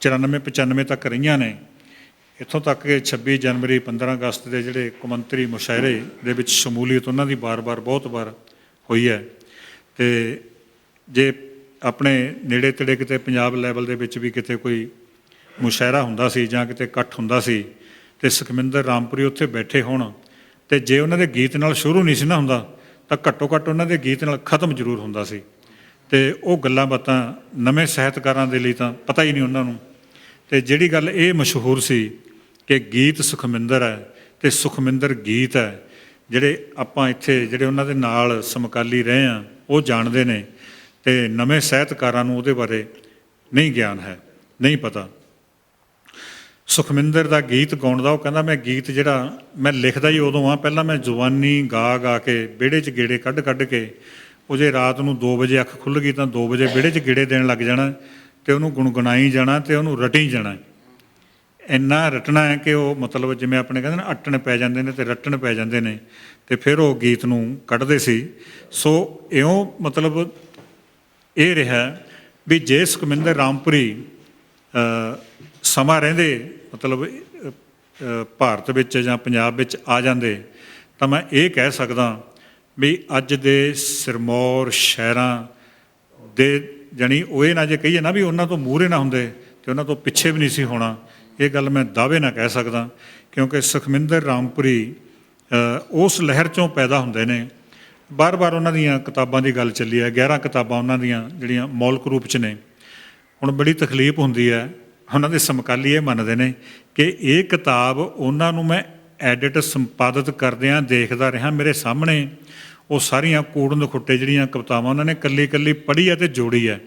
94-95 ਤੱਕ ਰਹੀਆਂ ਨੇ, ਇੱਥੋਂ ਤੱਕ ਕਿ 26 ਜਨਵਰੀ 15 ਅਗਸਤ ਦੇ ਜਿਹੜੇ ਕੌਮਾਂਤਰੀ ਮੁਸ਼ਾਇਰੇ ਦੇ ਵਿੱਚ ਸ਼ਮੂਲੀਅਤ ਉਹਨਾਂ ਦੀ ਵਾਰ-ਵਾਰ ਬਹੁਤ ਵਾਰ ਹੋਈ ਹੈ। ਅਤੇ ਜੇ ਆਪਣੇ ਨੇੜੇ ਤੇੜੇ ਕਿਤੇ ਪੰਜਾਬ ਲੈਵਲ ਦੇ ਵਿੱਚ ਵੀ ਕਿਤੇ ਕੋਈ ਮੁਸ਼ਾਇਰਾ ਹੁੰਦਾ ਸੀ ਜਾਂ ਕਿਤੇ ਇਕੱਠ ਹੁੰਦਾ ਸੀ, ਅਤੇ ਸੁਖਮਿੰਦਰ ਰਾਮਪੁਰੀ ਉੱਥੇ ਬੈਠੇ ਹੋਣ, ਅਤੇ ਜੇ ਉਹਨਾਂ ਦੇ ਗੀਤ ਨਾਲ ਸ਼ੁਰੂ ਨਹੀਂ ਸੀ ਨਾ ਹੁੰਦਾ, ਤਾਂ ਘੱਟੋ ਘੱਟ ਉਹਨਾਂ ਦੇ ਗੀਤ ਨਾਲ ਖ਼ਤਮ ਜ਼ਰੂਰ ਹੁੰਦਾ ਸੀ। ਅਤੇ ਉਹ ਗੱਲਾਂ ਬਾਤਾਂ ਨਵੇਂ ਸਾਹਿਤਕਾਰਾਂ ਦੇ ਲਈ ਤਾਂ ਪਤਾ ਹੀ ਨਹੀਂ ਉਹਨਾਂ ਨੂੰ। ਅਤੇ ਜਿਹੜੀ ਗੱਲ ਇਹ ਮਸ਼ਹੂਰ ਸੀ ਕਿ ਗੀਤ ਸੁਖਮਿੰਦਰ ਹੈ ਅਤੇ ਸੁਖਮਿੰਦਰ ਗੀਤ ਹੈ, ਜਿਹੜੇ ਆਪਾਂ ਇੱਥੇ ਜਿਹੜੇ ਉਹਨਾਂ ਦੇ ਨਾਲ ਸਮਕਾਲੀ ਰਹੇ ਹਾਂ ਉਹ ਜਾਣਦੇ ਨੇ, ਅਤੇ ਨਵੇਂ ਸਾਹਿਤਕਾਰਾਂ ਨੂੰ ਉਹਦੇ ਬਾਰੇ ਨਹੀਂ ਗਿਆਨ ਹੈ, ਨਹੀਂ ਪਤਾ। ਸੁਖਮਿੰਦਰ ਦਾ ਗੀਤ ਗਾਉਣ ਦਾ, ਉਹ ਕਹਿੰਦਾ ਮੈਂ ਗੀਤ ਜਿਹੜਾ ਮੈਂ ਲਿਖਦਾ ਹੀ ਉਦੋਂ ਆ, ਪਹਿਲਾਂ ਮੈਂ ਜਵਾਨੀ ਗਾ ਗਾ ਕੇ ਵਿਹੜੇ 'ਚ ਗੇੜੇ ਕੱਢ ਕੱਢ ਕੇ, ਉਹ ਜੇ ਰਾਤ ਨੂੰ 2 ਵਜੇ ਅੱਖ ਖੁੱਲ੍ਹ ਗਈ ਤਾਂ 2 ਵਜੇ ਵਿਹੜੇ 'ਚ ਗੇੜੇ ਦੇਣ ਲੱਗ ਜਾਣਾ, ਅਤੇ ਉਹਨੂੰ ਗੁਣਗੁਣਾਈ ਜਾਣਾ ਅਤੇ ਉਹਨੂੰ ਰਟੀ ਜਾਣਾ। ਇੰਨਾ ਰਟਣਾ ਹੈ ਕਿ ਉਹ ਮਤਲਬ ਜਿਵੇਂ ਆਪਣੇ ਕਹਿੰਦੇ ਨਾ ਅੱਟਣ ਪੈ ਜਾਂਦੇ ਨੇ ਅਤੇ ਰੱਟਣ ਪੈ ਜਾਂਦੇ ਨੇ, ਅਤੇ ਫਿਰ ਉਹ ਗੀਤ ਨੂੰ ਕੱਢਦੇ ਸੀ। ਸੋ ਇਉਂ ਮਤਲਬ ਇਹ ਰਿਹਾ ਵੀ ਜੇ ਸੁਖਮਿੰਦਰ ਰਾਮਪੁਰੀ ਸਮਾਂ ਰਹਿੰਦੇ ਮਤਲਬ ਭਾਰਤ ਵਿੱਚ ਜਾਂ ਪੰਜਾਬ ਵਿੱਚ ਆ ਜਾਂਦੇ, ਤਾਂ ਮੈਂ ਇਹ ਕਹਿ ਸਕਦਾ ਵੀ ਅੱਜ ਦੇ ਸਿਰਮੌਰ ਸ਼ਾਇਰਾਂ ਦੇ ਜਾਣੀ ਉਹ ਇਹ ਨਾ ਜੇ ਕਹੀਏ ਨਾ ਵੀ ਉਹਨਾਂ ਤੋਂ ਮੂਹਰੇ ਨਾ ਹੁੰਦੇ ਅਤੇ ਉਹਨਾਂ ਤੋਂ ਪਿੱਛੇ ਵੀ ਨਹੀਂ ਸੀ ਹੋਣਾ, ਇਹ ਗੱਲ ਮੈਂ ਦਾਅਵੇ ਨਾਲ ਕਹਿ ਸਕਦਾ, ਕਿਉਂਕਿ ਸੁਖਮਿੰਦਰ ਰਾਮਪੁਰੀ ਉਸ ਲਹਿਰ 'ਚੋਂ ਪੈਦਾ ਹੁੰਦੇ ਨੇ। ਬਾਰ-ਬਾਰ ਉਹਨਾਂ ਦੀਆਂ ਕਿਤਾਬਾਂ ਦੀ ਗੱਲ ਚੱਲੀ ਹੈ, 11 ਕਿਤਾਬਾਂ ਉਹਨਾਂ ਦੀਆਂ ਜਿਹੜੀਆਂ ਮੌਲਿਕ ਰੂਪ 'ਚ ਨੇ। ਹੁਣ ਬੜੀ ਤਕਲੀਫ ਹੁੰਦੀ ਹੈ, ਉਹਨਾਂ ਦੇ ਸਮਕਾਲੀ ਇਹ ਮੰਨਦੇ ਨੇ ਕਿ ਇਹ ਕਿਤਾਬ ਉਹਨਾਂ ਨੂੰ ਮੈਂ ਐਡਿਟ ਸੰਪਾਦਿਤ ਕਰਦਿਆਂ ਦੇਖਦਾ ਰਿਹਾ, ਮੇਰੇ ਸਾਹਮਣੇ ਉਹ ਸਾਰੀਆਂ ਕੂੜਨ ਖੁੱਟੇ ਜਿਹੜੀਆਂ ਕਵਿਤਾਵਾਂ ਉਹਨਾਂ ਨੇ ਇਕੱਲੀ ਇਕੱਲੀ ਪੜ੍ਹੀ ਹੈ ਅਤੇ ਜੋੜੀ ਹੈ,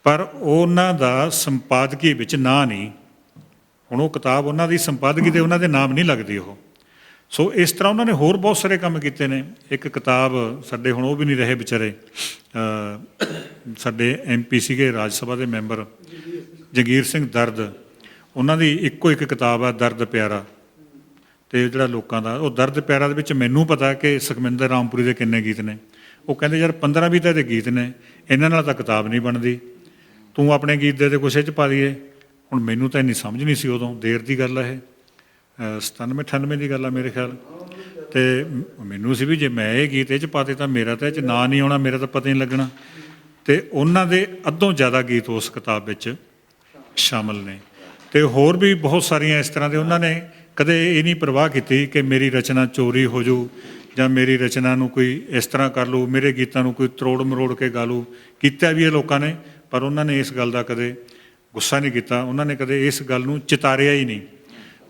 ਪਰ ਉਹਨਾਂ ਦਾ ਸੰਪਾਦਕੀ ਵਿੱਚ ਨਾਂ ਨਹੀਂ। ਹੁਣ ਉਹ ਕਿਤਾਬ ਉਹਨਾਂ ਦੀ ਸੰਪਾਦਕੀ ਦੇ ਉਹਨਾਂ ਦੇ ਨਾਮ ਨਹੀਂ ਲੱਗਦੀ ਉਹ। ਸੋ ਇਸ ਤਰ੍ਹਾਂ ਉਹਨਾਂ ਨੇ ਹੋਰ ਬਹੁਤ ਸਾਰੇ ਕੰਮ ਕੀਤੇ ਨੇ। ਇੱਕ ਕਿਤਾਬ ਸਾਡੇ ਹੁਣ ਉਹ ਵੀ ਨਹੀਂ ਰਹੇ ਵਿਚਾਰੇ, ਸਾਡੇ MP ਸੀਗੇ ਰਾਜ ਸਭਾ ਦੇ ਮੈਂਬਰ ਜਗੀਰ ਸਿੰਘ ਦਰਦ, ਉਹਨਾਂ ਦੀ ਇੱਕੋ ਇੱਕ ਕਿਤਾਬ ਆ ਦਰਦ ਪਿਆਰਾ, ਅਤੇ ਜਿਹੜਾ ਲੋਕਾਂ ਦਾ ਉਹ ਦਰਦ ਪਿਆਰਾ ਦੇ ਵਿੱਚ ਮੈਨੂੰ ਪਤਾ ਕਿ ਸੁਖਮਿੰਦਰ ਰਾਮਪੁਰੀ ਦੇ ਕਿੰਨੇ ਗੀਤ ਨੇ। ਉਹ ਕਹਿੰਦੇ ਯਾਰ 15-20 ਤਾਂ ਇਹਦੇ ਗੀਤ ਨੇ, ਇਹਨਾਂ ਨਾਲ ਤਾਂ ਕਿਤਾਬ ਨਹੀਂ ਬਣਦੀ, ਤੂੰ ਆਪਣੇ ਗੀਤ ਦੇ ਕੁਛ ਇਹ 'ਚ ਪਾ ਦਈਏ। ਹੁਣ ਮੈਨੂੰ ਤਾਂ ਇੰਨੀ ਸਮਝ ਨਹੀਂ ਸੀ ਉਦੋਂ, ਦੇਰ ਦੀ ਗੱਲ ਹੈ ਇਹ, 97-98 ਦੀ ਗੱਲ ਆ ਮੇਰੇ ਖਿਆਲ, ਅਤੇ ਮੈਨੂੰ ਸੀ ਵੀ ਜੇ ਮੈਂ ਇਹ ਗੀਤ ਇਹ 'ਚ ਪਾਤੇ ਤਾਂ ਮੇਰਾ ਤਾਂ ਇਹ 'ਚ ਨਾਂ ਨਹੀਂ ਆਉਣਾ, ਮੇਰਾ ਤਾਂ ਪਤਾ ਨਹੀਂ ਲੱਗਣਾ। ਅਤੇ ਉਹਨਾਂ ਦੇ ਅੱਧੋਂ ਜ਼ਿਆਦਾ ਗੀਤ ਉਸ ਕਿਤਾਬ ਵਿੱਚ ਸ਼ਾਮਲ ਨੇ, ਅਤੇ ਹੋਰ ਵੀ ਬਹੁਤ ਸਾਰੀਆਂ ਇਸ ਤਰ੍ਹਾਂ ਦੇ। ਉਹਨਾਂ ਨੇ ਕਦੇ ਇਹ ਨਹੀਂ ਪਰਵਾਹ ਕੀਤੀ ਕਿ ਮੇਰੀ ਰਚਨਾ ਚੋਰੀ ਹੋ ਜਾਊ ਜਾਂ ਮੇਰੀ ਰਚਨਾ ਨੂੰ ਕੋਈ ਇਸ ਤਰ੍ਹਾਂ ਕਰ ਲੂ, ਮੇਰੇ ਗੀਤਾਂ ਨੂੰ ਕੋਈ ਤਰੋੜ ਮਰੋੜ ਕੇ ਗਾ ਲੂ। ਕੀਤਾ ਵੀ ਇਹ ਲੋਕਾਂ ਨੇ, ਪਰ ਉਹਨਾਂ ਨੇ ਇਸ ਗੱਲ ਦਾ ਕਦੇ ਗੁੱਸਾ ਨਹੀਂ ਕੀਤਾ, ਉਹਨਾਂ ਨੇ ਕਦੇ ਇਸ ਗੱਲ ਨੂੰ ਚਿਤਾਰਿਆ ਹੀ ਨਹੀਂ।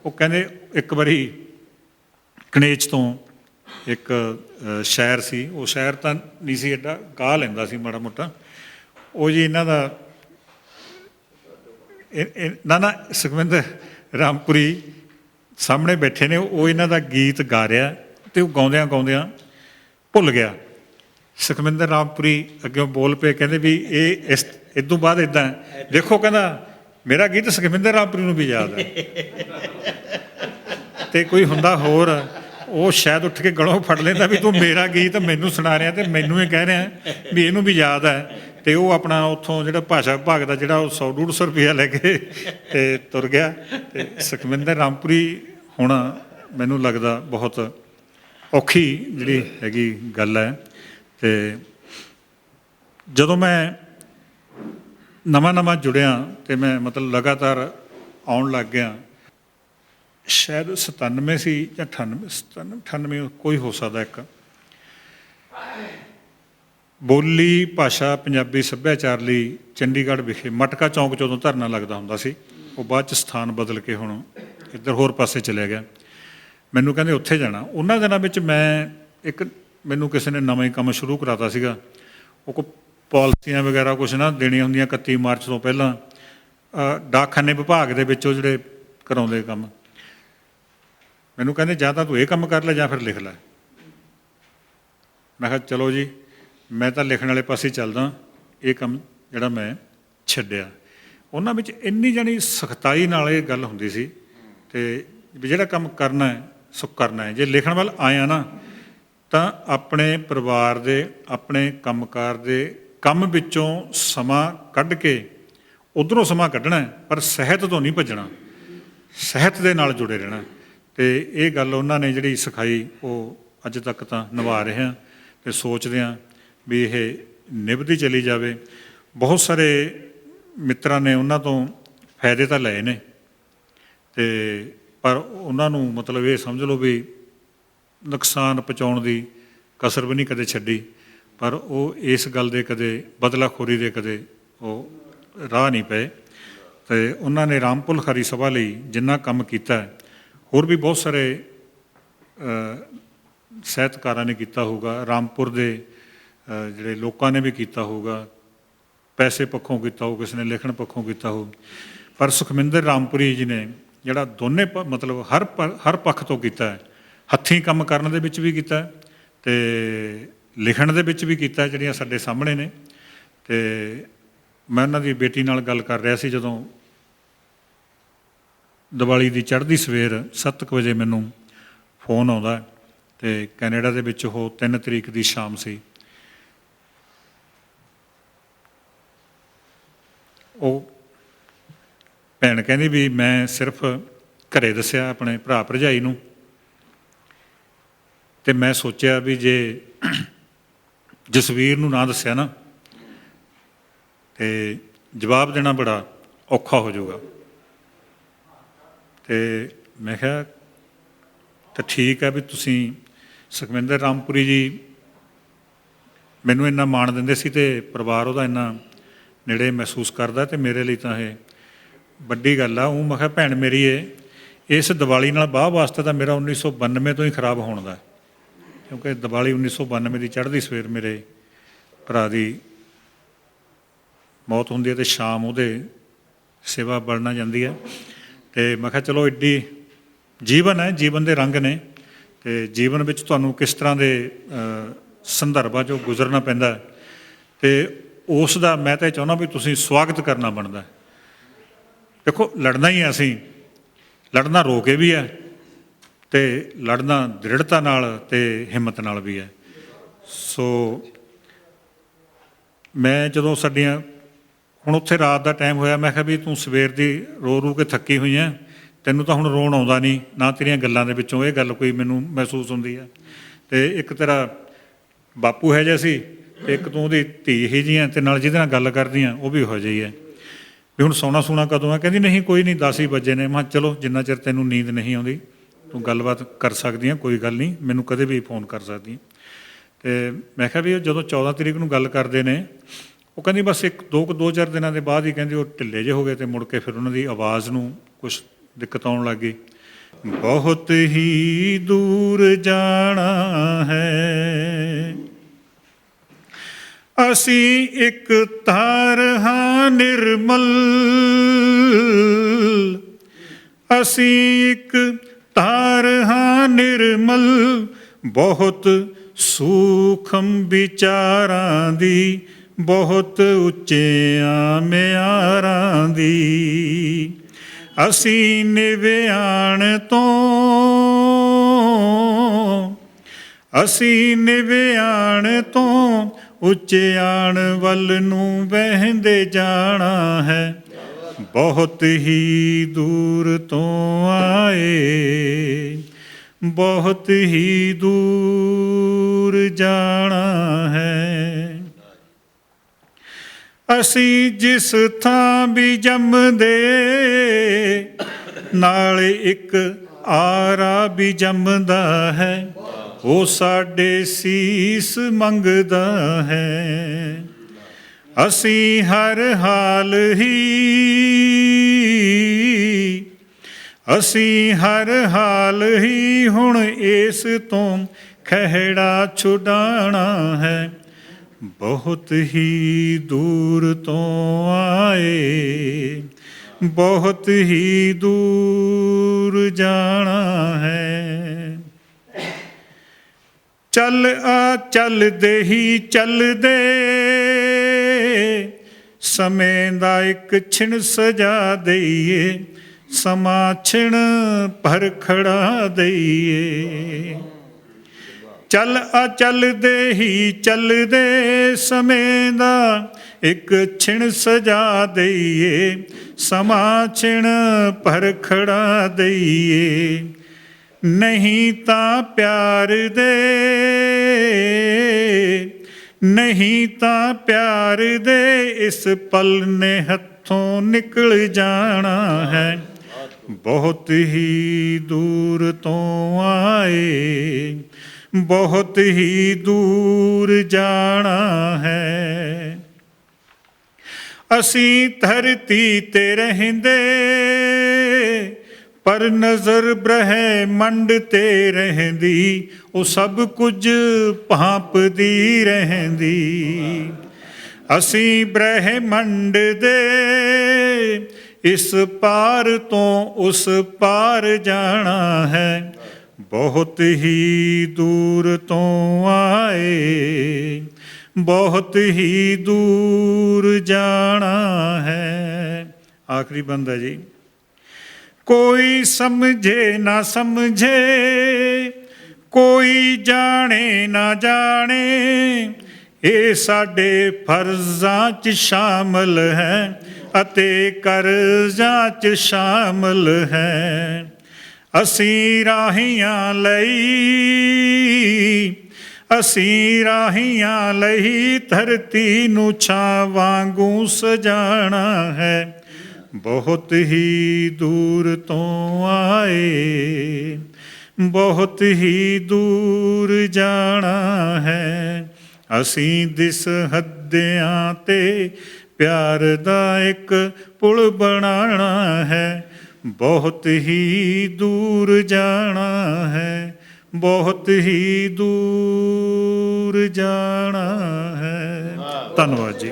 ਉਹ ਕਹਿੰਦੇ ਇੱਕ ਵਾਰੀ ਕਨੇਚ ਤੋਂ ਇੱਕ ਸ਼ਾਇਰ ਸੀ, ਉਹ ਸ਼ਾਇਰ ਤਾਂ ਨਹੀਂ ਸੀ ਐਡਾ, ਗਾ ਲੈਂਦਾ ਸੀ ਮਾੜਾ ਮੋਟਾ। ਉਹ ਜੀ ਇਹਨਾਂ ਦਾ ਨਾ ਸੁਖਵਿੰਦਰ ਰਾਮਪੁਰੀ ਸਾਹਮਣੇ ਬੈਠੇ ਨੇ, ਉਹ ਇਹਨਾਂ ਦਾ ਗੀਤ ਗਾ ਰਿਹਾ ਅਤੇ ਉਹ ਗਾਉਂਦਿਆਂ ਗਾਉਂਦਿਆਂ ਭੁੱਲ ਗਿਆ। ਸੁਖਵਿੰਦਰ ਰਾਮਪੁਰੀ ਅੱਗਿਓਂ ਬੋਲ ਪਏ, ਕਹਿੰਦੇ ਵੀ ਇਹ ਇਸ ਤੋਂ ਬਾਅਦ ਇੱਦਾਂ ਦੇਖੋ, ਕਹਿੰਦਾ ਮੇਰਾ ਗੀਤ ਸੁਖਵਿੰਦਰ ਰਾਮਪੁਰੀ ਨੂੰ ਵੀ ਯਾਦ ਹੈ। ਅਤੇ ਕੋਈ ਹੁੰਦਾ ਹੋਰ, ਉਹ ਸ਼ਾਇਦ ਉੱਠ ਕੇ ਗਲੋਂ ਫੜ ਲੈਂਦਾ ਵੀ ਤੂੰ ਮੇਰਾ ਗੀਤ ਮੈਨੂੰ ਸੁਣਾ ਰਿਹਾ ਅਤੇ ਮੈਨੂੰ ਇਹ ਕਹਿ ਰਿਹਾ ਵੀ ਇਹਨੂੰ ਵੀ ਯਾਦ ਹੈ। ਅਤੇ ਉਹ ਆਪਣਾ ਉੱਥੋਂ ਜਿਹੜਾ ਭਾਸ਼ਾ ਵਿਭਾਗ ਦਾ ਜਿਹੜਾ ਉਹ 100-150 ਰੁਪਇਆ ਲੈ ਕੇ ਅਤੇ ਤੁਰ ਗਿਆ। ਅਤੇ ਸੁਖਵਿੰਦਰ ਰਾਮਪੁਰੀ ਹੁਣ ਮੈਨੂੰ ਲੱਗਦਾ ਬਹੁਤ ਔਖੀ ਜਿਹੜੀ ਹੈਗੀ ਗੱਲ ਹੈ। ਅਤੇ ਜਦੋਂ ਮੈਂ ਨਵਾਂ ਜੁੜਿਆ ਅਤੇ ਮੈਂ ਮਤਲਬ ਲਗਾਤਾਰ ਆਉਣ ਲੱਗ ਗਿਆ, ਸ਼ਾਇਦ 97 ਸੀ ਜਾਂ 98 ਕੋਈ ਹੋ ਸਕਦਾ। ਇੱਕ ਬੋਲੀ ਭਾਸ਼ਾ ਪੰਜਾਬੀ ਸੱਭਿਆਚਾਰ ਲਈ ਚੰਡੀਗੜ੍ਹ ਵਿਖੇ ਮਟਕਾ ਚੌਂਕ 'ਚ ਉਦੋਂ ਧਰਨਾ ਲੱਗਦਾ ਹੁੰਦਾ ਸੀ। ਉਹ ਬਾਅਦ 'ਚ ਸਥਾਨ ਬਦਲ ਕੇ ਹੁਣ ਇੱਧਰ ਹੋਰ ਪਾਸੇ ਚਲਿਆ ਗਿਆ। ਮੈਨੂੰ ਕਹਿੰਦੇ ਉੱਥੇ ਜਾਣਾ। ਉਹਨਾਂ ਦਿਨਾਂ ਵਿੱਚ ਮੈਨੂੰ ਕਿਸੇ ਨੇ ਨਵਾਂ ਹੀ ਕੰਮ ਸ਼ੁਰੂ ਕਰਾਤਾ ਸੀਗਾ। ਉਹ ਕੋਈ ਪਾਲਿਸੀਆਂ ਵਗੈਰਾ ਕੁਛ ਨਾ ਦੇਣੀਆਂ ਹੁੰਦੀਆਂ 31 ਮਾਰਚ ਤੋਂ ਪਹਿਲਾਂ, ਡਾਕਖਾਨੇ ਵਿਭਾਗ ਦੇ ਵਿੱਚ ਉਹ ਜਿਹੜੇ ਕਰਾਉਂਦੇ ਕੰਮ। ਮੈਨੂੰ ਕਹਿੰਦੇ ਜਾਂ ਤਾਂ ਤੂੰ ਇਹ ਕੰਮ ਕਰ ਲੈ ਜਾਂ ਫਿਰ ਲਿਖ ਲੈ। ਮੈਂ ਕਿਹਾ ਚਲੋ ਜੀ, ਮੈਂ ਤਾਂ ਲਿਖਣ ਵਾਲੇ ਪਾਸੇ ਚੱਲਦਾ, ਇਹ ਕੰਮ ਜਿਹੜਾ ਮੈਂ ਛੱਡਿਆ। ਉਹਨਾਂ ਵਿੱਚ ਇੰਨੀ ਜਾਣੀ ਸਖਤਾਈ ਨਾਲ ਇਹ ਗੱਲ ਹੁੰਦੀ ਸੀ ਅਤੇ ਵੀ ਜਿਹੜਾ ਕੰਮ ਕਰਨਾ ਹੈ ਸੋ ਕਰਨਾ ਹੈ। ਜੇ ਲਿਖਣ ਵੱਲ ਆਇਆ ਨਾ ਤਾਂ ਆਪਣੇ ਪਰਿਵਾਰ ਦੇ, ਆਪਣੇ ਕੰਮਕਾਰ ਦੇ ਕੰਮ ਵਿੱਚੋਂ ਸਮਾਂ ਕੱਢ ਕੇ ਉੱਧਰੋਂ ਸਮਾਂ ਕੱਢਣਾ, ਪਰ ਸਾਹਿਤ ਤੋਂ ਨਹੀਂ ਭੱਜਣਾ, ਸਾਹਿਤ ਦੇ ਨਾਲ ਜੁੜੇ ਰਹਿਣਾ। ਅਤੇ ਇਹ ਗੱਲ ਉਹਨਾਂ ਨੇ ਜਿਹੜੀ ਸਿਖਾਈ ਉਹ ਅੱਜ ਤੱਕ ਤਾਂ ਨਿਭਾ ਰਹੇ ਹਾਂ ਅਤੇ ਸੋਚਦੇ ਹਾਂ ਵੀ ਇਹ ਨਿਭਦੀ ਚਲੀ ਜਾਵੇ। ਬਹੁਤ ਸਾਰੇ ਮਿੱਤਰਾਂ ਨੇ ਉਹਨਾਂ ਤੋਂ ਫਾਇਦੇ ਤਾਂ ਲਏ ਨੇ, ਅਤੇ ਪਰ ਉਹਨਾਂ ਨੂੰ ਮਤਲਬ ਇਹ ਸਮਝ ਲਓ ਵੀ ਨੁਕਸਾਨ ਪਹੁੰਚਾਉਣ ਦੀ ਕਸਰ ਵੀ ਨਹੀਂ ਕਦੇ ਛੱਡੀ। ਪਰ ਉਹ ਇਸ ਗੱਲ ਦੇ ਕਦੇ ਬਦਲਾਖੋਰੀ ਦੇ ਕਦੇ ਉਹ ਰਾਹ ਨਹੀਂ ਪਏ। ਅਤੇ ਉਹਨਾਂ ਨੇ ਰਾਮਪੁਰ ਖਾਰੀ ਸਭਾ ਲਈ ਜਿੰਨਾ ਕੰਮ ਕੀਤਾ, ਹੋਰ ਵੀ ਬਹੁਤ ਸਾਰੇ ਸਾਹਿਤਕਾਰਾਂ ਨੇ ਕੀਤਾ ਹੋਊਗਾ, ਰਾਮਪੁਰ ਦੇ ਜਿਹੜੇ ਲੋਕਾਂ ਨੇ ਵੀ ਕੀਤਾ ਹੋਊਗਾ, ਪੈਸੇ ਪੱਖੋਂ ਕੀਤਾ ਹੋਊ, ਕਿਸੇ ਨੇ ਲਿਖਣ ਪੱਖੋਂ ਕੀਤਾ ਹੋਊ। ਪਰ ਸੁਖਵਿੰਦਰ ਰਾਮਪੁਰੀ ਜੀ ਨੇ ਜਿਹੜਾ ਦੋਨੇ ਮਤਲਬ ਹਰ ਪੱਖ ਤੋਂ ਕੀਤਾ ਹੈ। ਹੱਥੀਂ ਕੰਮ ਕਰਨ ਦੇ ਵਿੱਚ ਵੀ ਕੀਤਾ ਅਤੇ ਲਿਖਣ ਦੇ ਵਿੱਚ ਵੀ ਕੀਤਾ, ਜਿਹੜੀਆਂ ਸਾਡੇ ਸਾਹਮਣੇ ਨੇ। ਅਤੇ ਮੈਂ ਉਹਨਾਂ ਦੀ ਬੇਟੀ ਨਾਲ ਗੱਲ ਕਰ ਰਿਹਾ ਸੀ ਜਦੋਂ ਦੀਵਾਲੀ ਦੀ ਚੜ੍ਹਦੀ ਸਵੇਰ 7 ਵਜੇ ਮੈਨੂੰ ਫੋਨ ਆਉਂਦਾ, ਅਤੇ ਕੈਨੇਡਾ ਦੇ ਵਿੱਚ ਉਹ 3 ਤਰੀਕ ਦੀ ਸ਼ਾਮ ਸੀ। ਉਹ ਭੈਣ ਕਹਿੰਦੀ ਵੀ ਮੈਂ ਸਿਰਫ ਘਰੇ ਦੱਸਿਆ ਆਪਣੇ ਭਰਾ ਭਰਜਾਈ ਨੂੰ, ਅਤੇ ਮੈਂ ਸੋਚਿਆ ਵੀ ਜੇ ਜਸਵੀਰ ਨੂੰ ਨਾ ਦੱਸਿਆ ਨਾ ਅਤੇ ਜਵਾਬ ਦੇਣਾ ਬੜਾ ਔਖਾ ਹੋ ਜਾਊਗਾ। ਅਤੇ ਮੈਂ ਕਿਹਾ ਤਾਂ ਠੀਕ ਹੈ ਵੀ ਤੁਸੀਂ ਸੁਖਵਿੰਦਰ ਰਾਮਪੁਰੀ ਜੀ ਮੈਨੂੰ ਇੰਨਾ ਮਾਣ ਦਿੰਦੇ ਸੀ ਅਤੇ ਪਰਿਵਾਰ ਉਹਦਾ ਇੰਨਾ ਨੇੜੇ ਮਹਿਸੂਸ ਕਰਦਾ, ਅਤੇ ਮੇਰੇ ਲਈ ਤਾਂ ਇਹ ਵੱਡੀ ਗੱਲ ਆ। ਉਹ ਮੈਂ ਕਿਹਾ ਭੈਣ ਮੇਰੀ ਇਸ ਦੀਵਾਲੀ ਨਾਲ ਵਾਹ ਵਾਸਤਾ ਤਾਂ ਮੇਰਾ 1992 ਤੋਂ ਹੀ ਖਰਾਬ ਹੋਣ ਦਾ, ਕਿਉਂਕਿ ਦੀਵਾਲੀ 1992 ਦੀ ਚੜ੍ਹਦੀ ਸਵੇਰ ਮੇਰੇ ਭਰਾ ਦੀ ਮੌਤ ਹੁੰਦੀ ਹੈ ਅਤੇ ਸ਼ਾਮ ਉਹਦੇ ਸੇਵਾ ਬਣਨਾ ਜਾਂਦੀ ਹੈ। ਅਤੇ ਮੈਂ ਕਿਹਾ ਚਲੋ ਐਡੀ ਜੀਵਨ ਹੈ, ਜੀਵਨ ਦੇ ਰੰਗ ਨੇ, ਅਤੇ ਜੀਵਨ ਵਿੱਚ ਤੁਹਾਨੂੰ ਕਿਸ ਤਰ੍ਹਾਂ ਦੇ ਸੰਦਰਭਾਂ 'ਚੋਂ ਗੁਜ਼ਰਨਾ ਪੈਂਦਾ, ਅਤੇ ਉਸ ਦਾ ਮੈਂ ਤਾਂ ਇਹ ਚਾਹੁੰਦਾ ਵੀ ਤੁਸੀਂ ਸਵਾਗਤ ਕਰਨਾ ਬਣਦਾ। ਦੇਖੋ ਲੜਨਾ ਹੀ ਹੈ, ਅਸੀਂ ਲੜਨਾ ਰੋ ਕੇ ਵੀ ਹੈ ਅਤੇ ਲੜਨਾ ਦ੍ਰਿੜਤਾ ਨਾਲ ਅਤੇ ਹਿੰਮਤ ਨਾਲ ਵੀ ਹੈ। ਸੋ ਮੈਂ ਜਦੋਂ ਸਾਡੀਆਂ ਹੁਣ ਉੱਥੇ ਰਾਤ ਦਾ ਟਾਈਮ ਹੋਇਆ, ਮੈਂ ਕਿਹਾ ਵੀ ਤੂੰ ਸਵੇਰ ਦੀ ਰੂ ਕੇ ਥੱਕੀ ਹੋਈ ਹੈ, ਤੈਨੂੰ ਤਾਂ ਹੁਣ ਰੋਣ ਆਉਂਦਾ ਨਹੀਂ, ਨਾ ਤੇਰੀਆਂ ਗੱਲਾਂ ਦੇ ਵਿੱਚੋਂ ਇਹ ਗੱਲ ਕੋਈ ਮੈਨੂੰ ਮਹਿਸੂਸ ਹੁੰਦੀ ਹੈ। ਅਤੇ ਇੱਕ ਤੇਰਾ ਬਾਪੂ ਹੈ ਜਿਹਾ ਸੀ, ਅਤੇ ਇੱਕ ਤੂੰ ਉਹਦੀ ਧੀ ਹੀ ਜੀ ਹੈ, ਅਤੇ ਨਾਲ ਜਿਹਦੇ ਨਾਲ ਗੱਲ ਕਰਦੀ ਹਾਂ ਉਹ ਵੀ ਇਹੋ ਜਿਹੀ ਹੈ। ਵੀ ਹੁਣ ਸੌਣਾ ਕਦੋਂ ਹੈ? ਕਹਿੰਦੀ ਨਹੀਂ ਕੋਈ ਨਹੀਂ, 10 ਹੀ ਵਜੇ ਨੇ। ਮੈਂ ਕਿਹਾ ਚਲੋ ਜਿੰਨਾ ਚਿਰ ਤੈਨੂੰ ਨੀਂਦ ਨਹੀਂ ਆਉਂਦੀ ਤੂੰ ਗੱਲਬਾਤ ਕਰ ਸਕਦੀ ਹਾਂ, ਕੋਈ ਗੱਲ ਨਹੀਂ, ਮੈਨੂੰ ਕਦੇ ਵੀ ਫੋਨ ਕਰ ਸਕਦੀ ਹੈ। ਅਤੇ ਮੈਂ ਕਿਹਾ ਵੀ ਉਹ ਜਦੋਂ 14 ਤਰੀਕ ਨੂੰ ਗੱਲ ਕਰਦੇ ਨੇ, ਉਹ ਕਹਿੰਦੀ ਬਸ ਦੋ ਚਾਰ ਦਿਨਾਂ ਦੇ ਬਾਅਦ ਹੀ ਕਹਿੰਦੀ ਉਹ ਢਿੱਲੇ ਜਿਹੇ ਹੋ ਗਏ, ਅਤੇ ਮੁੜ ਕੇ ਫਿਰ ਉਹਨਾਂ ਦੀ ਆਵਾਜ਼ ਨੂੰ ਕੁਛ ਦਿੱਕਤ ਆਉਣ ਲੱਗ ਗਈ। ਬਹੁਤ ਹੀ ਦੂਰ ਜਾਣਾ ਹੈ, ਅਸੀਂ ਇੱਕ ਤਾਰ ਹਾਂ ਨਿਰਮਲ, ਅਸੀਂ ਇੱਕ ਤਾਰ ਹਾਂ ਨਿਰਮਲ, ਬਹੁਤ ਸੂਖਮ ਵਿਚਾਰਾਂ ਦੀ, ਬਹੁਤ ਉੱਚਿਆਂ ਮਿਆਰਾਂ ਦੀ। ਅਸੀਂ ਨਿਵਿਆਣ ਤੋਂ, ਅਸੀਂ ਨਿਵਿਆਣ ਤੋਂ ਉੱਚਿਆਣ ਵੱਲ ਨੂੰ ਵਹਿੰਦੇ ਜਾਣਾ ਹੈ। ਬਹੁਤ ਹੀ ਦੂਰ ਤੋਂ ਆਏ, ਬਹੁਤ ਹੀ ਦੂਰ ਜਾਣਾ ਹੈ। ਅਸੀਂ ਜਿਸ ਥਾਂ ਵੀ ਜੰਮਦੇ, ਨਾਲ ਇੱਕ ਆਰਾ ਵੀ ਜੰਮਦਾ ਹੈ, ਉਹ ਸਾਡੇ ਸੀਸ ਮੰਗਦਾ ਹੈ। ਅਸੀਂ ਹਰ ਹਾਲ ਹੀ, ਅਸੀਂ ਹਰ ਹਾਲ ਹੀ ਹੁਣ ਇਸ ਤੋਂ ਖਹਿੜਾ ਛੁਡਾਣਾ ਹੈ। ਬਹੁਤ ਹੀ ਦੂਰ ਤੋਂ ਆਏ, ਬਹੁਤ ਹੀ ਦੂਰ ਜਾਣਾ ਹੈ। ਚੱਲ ਆ ਚੱਲਦੇ ਹੀ ਚੱਲਦੇ, ਸਮੇਂ ਦਾ ਇੱਕ ਛਿਣ ਸਜਾ ਦਈਏ, ਸਮਾਂ ਛਿਣ ਭਰ ਖੜਾ ਦਈਏ। ਚੱਲ ਆ ਚੱਲਦੇ ਹੀ ਚੱਲਦੇ, ਸਮੇਂ ਦਾ ਇੱਕ ਛਿਣ ਸਜਾ ਦਈਏ, ਸਮਾਂ ਛਿਣ ਭਰ ਖੜਾ ਦਈਏ। ਨਹੀਂ ਤਾਂ ਪਿਆਰ ਦੇ, ਨਹੀਂ ਤਾਂ ਪਿਆਰ ਦੇ, ਇਸ ਪਲ ਨੇ ਹੱਥੋਂ ਨਿਕਲ ਜਾਣਾ ਹੈ। ਬਹੁਤ ਹੀ ਦੂਰ ਤੋਂ ਆਏ, ਬਹੁਤ ਹੀ ਦੂਰ ਜਾਣਾ ਹੈ। ਅਸੀਂ ਧਰਤੀ ਤੇ ਰਹਿੰਦੇ, ਪਰ ਨਜ਼ਰ ਬ੍ਰਹਿਮੰਡ ਤੇ ਰਹਿੰਦੀ, ਉਹ ਸਭ ਕੁਝ ਭਾਂਪਦੀ ਰਹਿੰਦੀ। ਅਸੀਂ ਬ੍ਰਹਿਮੰਡ ਦੇ ਇਸ ਪਾਰ ਤੋਂ ਉਸ ਪਾਰ ਜਾਣਾ ਹੈ। ਬਹੁਤ ਹੀ ਦੂਰ ਤੋਂ ਆਏ, ਬਹੁਤ ਹੀ ਦੂਰ ਜਾਣਾ ਹੈ। ਆਖਰੀ ਬੰਦ ਹੈ ਜੀ। ਕੋਈ ਸਮਝੇ ਨਾ ਸਮਝੇ, ਕੋਈ ਜਾਣੇ ਨਾ ਜਾਣੇ, ਇਹ ਸਾਡੇ ਫਰਜ਼ਾਂ 'ਚ ਸ਼ਾਮਲ ਹੈ ਅਤੇ ਕਰਜ਼ਾਂ 'ਚ ਸ਼ਾਮਲ ਹੈ। ਅਸੀਂ ਰਾਹੀਆਂ ਲਈ, ਅਸੀਂ ਰਾਹੀਆਂ ਲਈ ਧਰਤੀ ਨੂੰ ਛਾਂ ਵਾਂਗੂ ਸਜਾਣਾ ਹੈ। ਬਹੁਤ ਹੀ ਦੂਰ ਤੋਂ ਆਏ, ਬਹੁਤ ਹੀ ਦੂਰ ਜਾਣਾ ਹੈ। ਅਸੀਂ ਦਿਸ ਹੱਦਿਆਂ ਤੇ ਪਿਆਰ ਦਾ ਇੱਕ ਪੁਲ ਬਣਾਉਣਾ ਹੈ। ਬਹੁਤ ਹੀ ਦੂਰ ਜਾਣਾ ਹੈ, ਬਹੁਤ ਹੀ ਦੂਰ ਜਾਣਾ ਹੈ। ਧੰਨਵਾਦ ਜੀ।